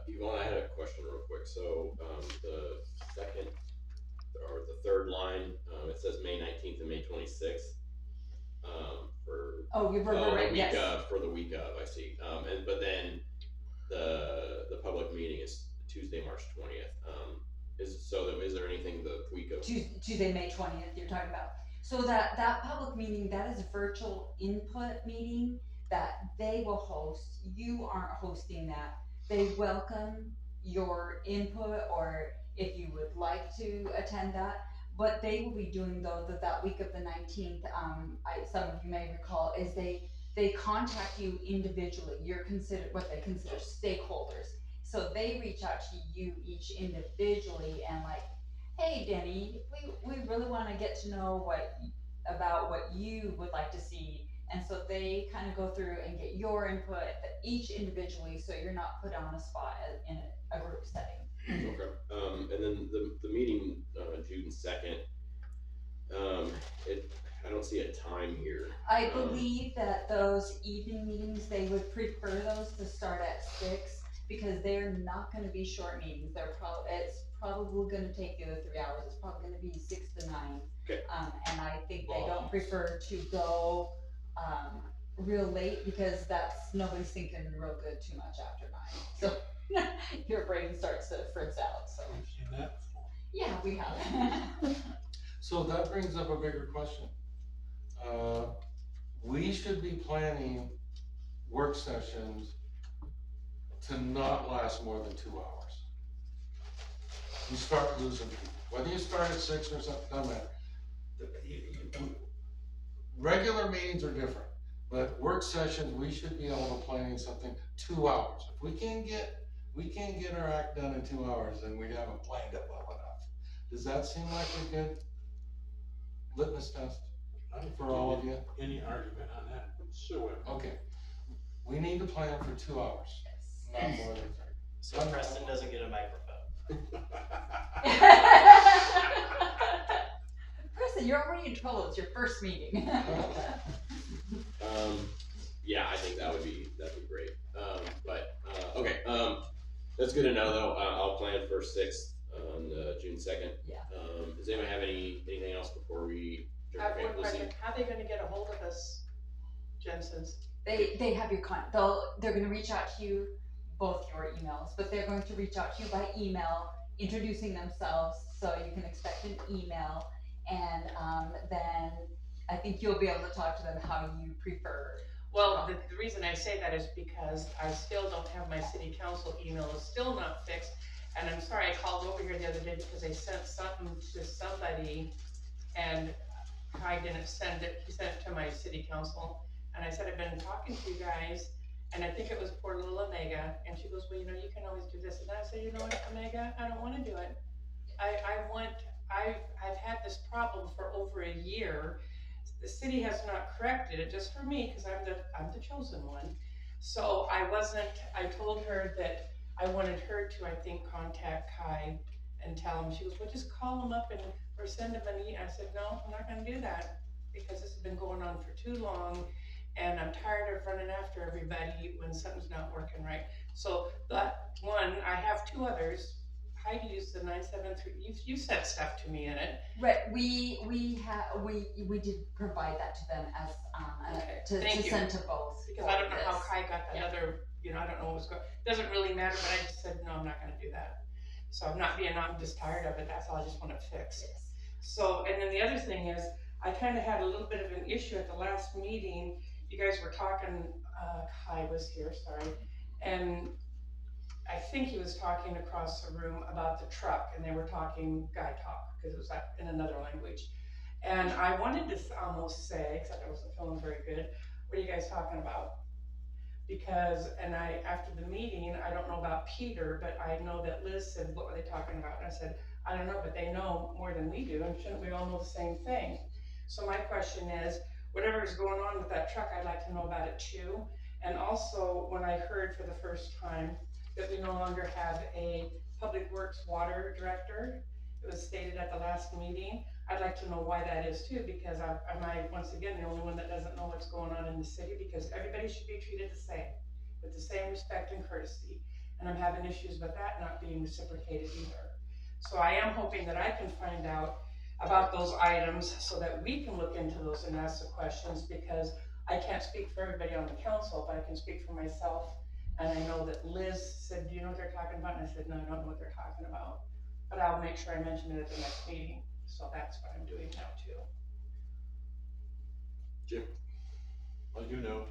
Yvonne, I had a question real quick. So the second or the third line, it says May 19th and May 26th. Oh, you were right, the week yes. of, for the week of, I see. But then the public meeting is Tuesday, March 20th. Is there anything the week of? Tuesday, May 20th, you're talking about. So that public meeting, that is a virtual input meeting that they will host. You aren't hosting that. They welcome your input, or if you would like to attend that. What they will be doing though, that week of the 19th, some of you may recall, is they contact you individually. You're considered what they consider stakeholders. So they reach out to you each individually and like, hey Denny, we really want to get to know about what you would like to see. And so they kind of go through and get your input each individually, so you're not put on a spot in a group setting. Okay. And then the meeting, June 2nd, I don't see a time here. I believe that those evening meetings, they would prefer those to start at 6, because they're not gonna be short meetings. It's probably gonna take the other 3 hours. It's probably gonna be 6 to 9. Okay. And I think they don't prefer to go, real late, because nobody's thinking real good too much after 9. So your brain starts to fritz out, so. We've seen that before. Yeah, we have. So that brings up a bigger question. We should be planning work sessions to not last more than 2 hours. You start losing people. Whether you start at 6 or something, doesn't matter. Regular meetings are different, but work sessions, we should be able to plan something 2 hours. If we can't get our act done in 2 hours, then we haven't planned it well enough. Does that seem like a good litmus test for all of you? Any argument on that whatsoever. Okay. We need to plan for 2 hours, not more than 3. So Preston doesn't get a microphone. Preston, you're already in trouble. It's your first meeting. Yeah, I think that'd be great. Okay. That's good to know though. I'll plan for 6th on June 2nd. Yeah. Does anyone have anything else before we? I have one question. How are they gonna get a hold of us, Jensen's? They have your they're gonna reach out to you, both your emails, but they're going to reach out to you by email, introducing themselves, so you can expect an email, and then I think you'll be able to talk to them how you prefer. Well, the reason I say that is because I still don't have my city council email. It's still not fixed. And I'm sorry, I called over here the other day because I sent something to somebody and I didn't send it. He sent it to my city council. And I said, I've been talking to you guys, and I think it was poor little Omega. And she goes, well, you know, you can always do this. And I said, you know what, Omega, I don't want to do it. I've had this problem for over a year. The city has not corrected it, just for me, because I'm the chosen one. So I told her that I wanted her to, I think, contact Kai and tell him. She goes, well, just call him up or send him an email. I said, no, I'm not going to do that, because this has been going on for too long, and I'm tired of running after everybody when something's not working right. So that one, I have 2 others. Heidi used the 973. You sent stuff to me in it. Right, we did provide that to them as to send to both. Because I don't know how Kai got the other, I don't know what was going. Doesn't really matter, but I just said no, I'm not going to do that. So I'm just tired of it. That's all. I just want it fixed. Yes. So, and then the other thing is, I kind of had a little bit of an issue at the last meeting. You guys were talking. Kai was here, sorry, and I think he was talking across the room about the truck, and they were talking guy talk, because it was like in another language. And I wanted to almost say, except I wasn't feeling very good, what are you guys talking about? Because, after the meeting, I don't know about Peter, but I know that Liz said, what were they talking about? And I said, I don't know, but they know more than we do, and shouldn't we all know the same thing? So my question is, whatever is going on with that truck, I'd like to know about it too. And also, when I heard for the first time that we no longer have a Public Works Water Director, it was stated at the last meeting, I'd like to know why that is too, because am I, once again, the only one that doesn't know what's going on in the city? Because everybody should be treated the same, with the same respect and courtesy. And I'm having issues with that not being reciprocated either. So I am hoping that I can find out about those items so that we can look into those and ask the questions, because I can't speak for everybody on the council, but I can speak for myself. And I know that Liz said, do you know what they're talking about? And I said, no, I don't know what they're talking about. But I'll make sure I mention it at the next meeting. So that's what I'm doing now too. Jim? I do know,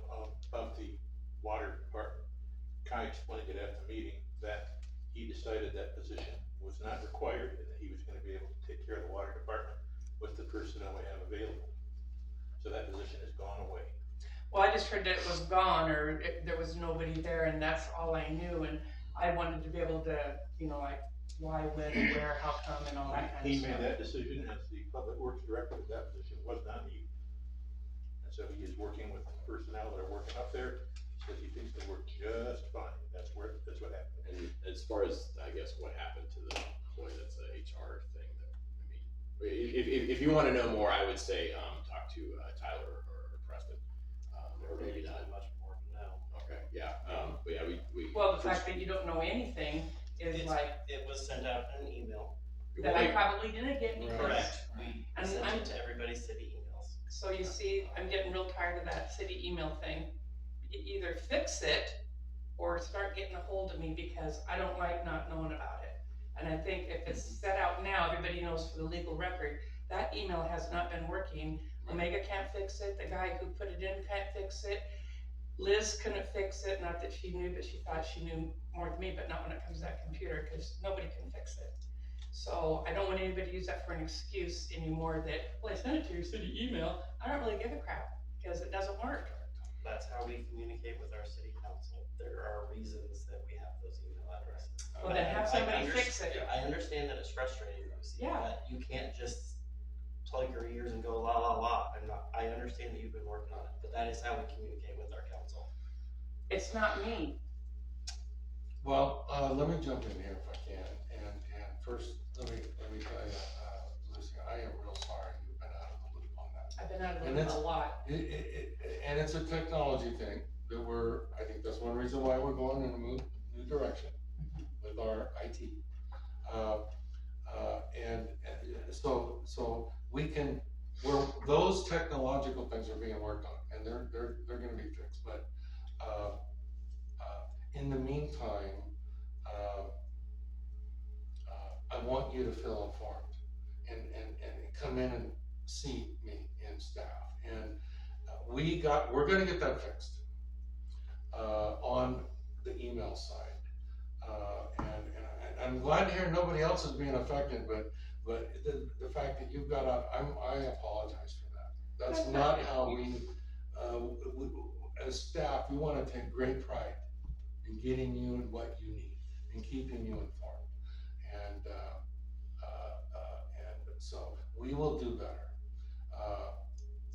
about the water department. Kai explained it at the meeting that he decided that position was not required and that he was gonna be able to take care of the water department with the personnel we have available. So that position has gone away. Well, I just heard that it was gone, or there was nobody there, and that's all I knew. And I wanted to be able to, you know, like why, when, where, how come, and all that kind of He stuff. made that decision as the public works director. That position was not needed. And so he is working with the personnel that are working up there, because he thinks they work just fine. That's what happened. And as far as, I guess, what happened to the employee, that's a HR thing that, I mean, if you wanna know more, I would say, talk to, Tyler or Preston. Or maybe not. Much more to know. Okay, yeah, but yeah, we. Well, the fact that you don't know anything is like, It was sent out in an email. that I probably didn't get because. Correct. We And sent I'm- it to everybody's city emails. So you see, I'm getting real tired of that city email thing. Either fix it or start getting a hold of me, because I don't like not knowing about it. And I think if it's set out now, everybody knows for the legal record, that email has not been working. Omega can't fix it, the guy who put it in can't fix it. Liz couldn't fix it, not that she knew, but she thought she knew more than me, but not when it comes to that computer, because nobody can fix it. So I don't want anybody to use that for an excuse anymore that, well, I sent it to your city email. I don't really give a crap, because it doesn't work. That's how we communicate with our city council. There are reasons that we have those email addresses. Well, then have somebody fix it. I understand that it's frustrating, Lucy, Yeah. but you can't just plug your ears and go la la la. I understand that you've been working on it, but that is how we communicate with our council. It's not me. Well, let me jump in here if I can, and first, let me tell you, Lucy, I am real sorry you've been out of the loop on that. I've been out of the And loop it's- a lot. And it's a technology thing that I think that's one reason why we're going in a new direction with our IT. And so we can, those technological things are being worked on, and they're gonna be fixed, but, in the meantime, I want you to feel informed and come in and see me and staff. And we're gonna get that fixed on the email side. And I'm glad to hear nobody else is being affected, but the fact that you've got I apologize for that. That's not how we, as staff, we wanna take great pride in getting you what you need and keeping you informed. And so we will do better.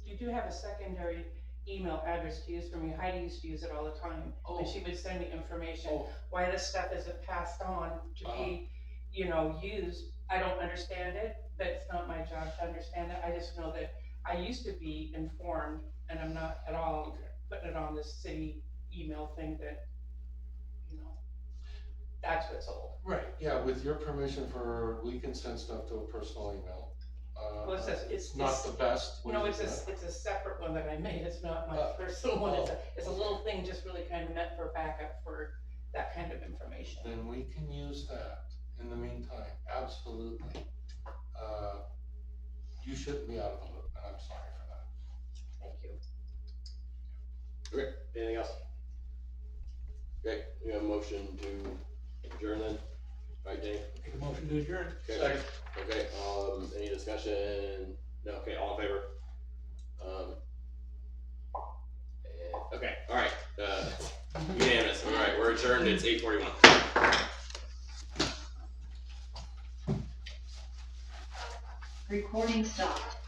You do have a secondary email address to use for me. Heidi used to use it all the time. And she would send me information, why this stuff isn't passed on to be, you know, used. I don't understand it, but it's not my job to understand it. I just know that I used to be informed, and I'm not at all putting it on this city email thing that, you know, that's what's old. Right, yeah, with your permission we can send stuff to a personal email. Well, it's not the best. No, it's a separate one that I made. It's not my personal one. It's a little thing just really kind of meant for backup for that kind of information. Then we can use that in the meantime, absolutely. You shouldn't be out of the loop, and I'm sorry for that. Thank you. Okay, anything else? Okay, we have a motion to adjourn then, right, Danny? Make a motion to adjourn. Okay. Second. Okay, any discussion? No, okay, all in favor? Okay, all right, unanimous, all right, we're adjourned, it's 8:41. Recording stopped.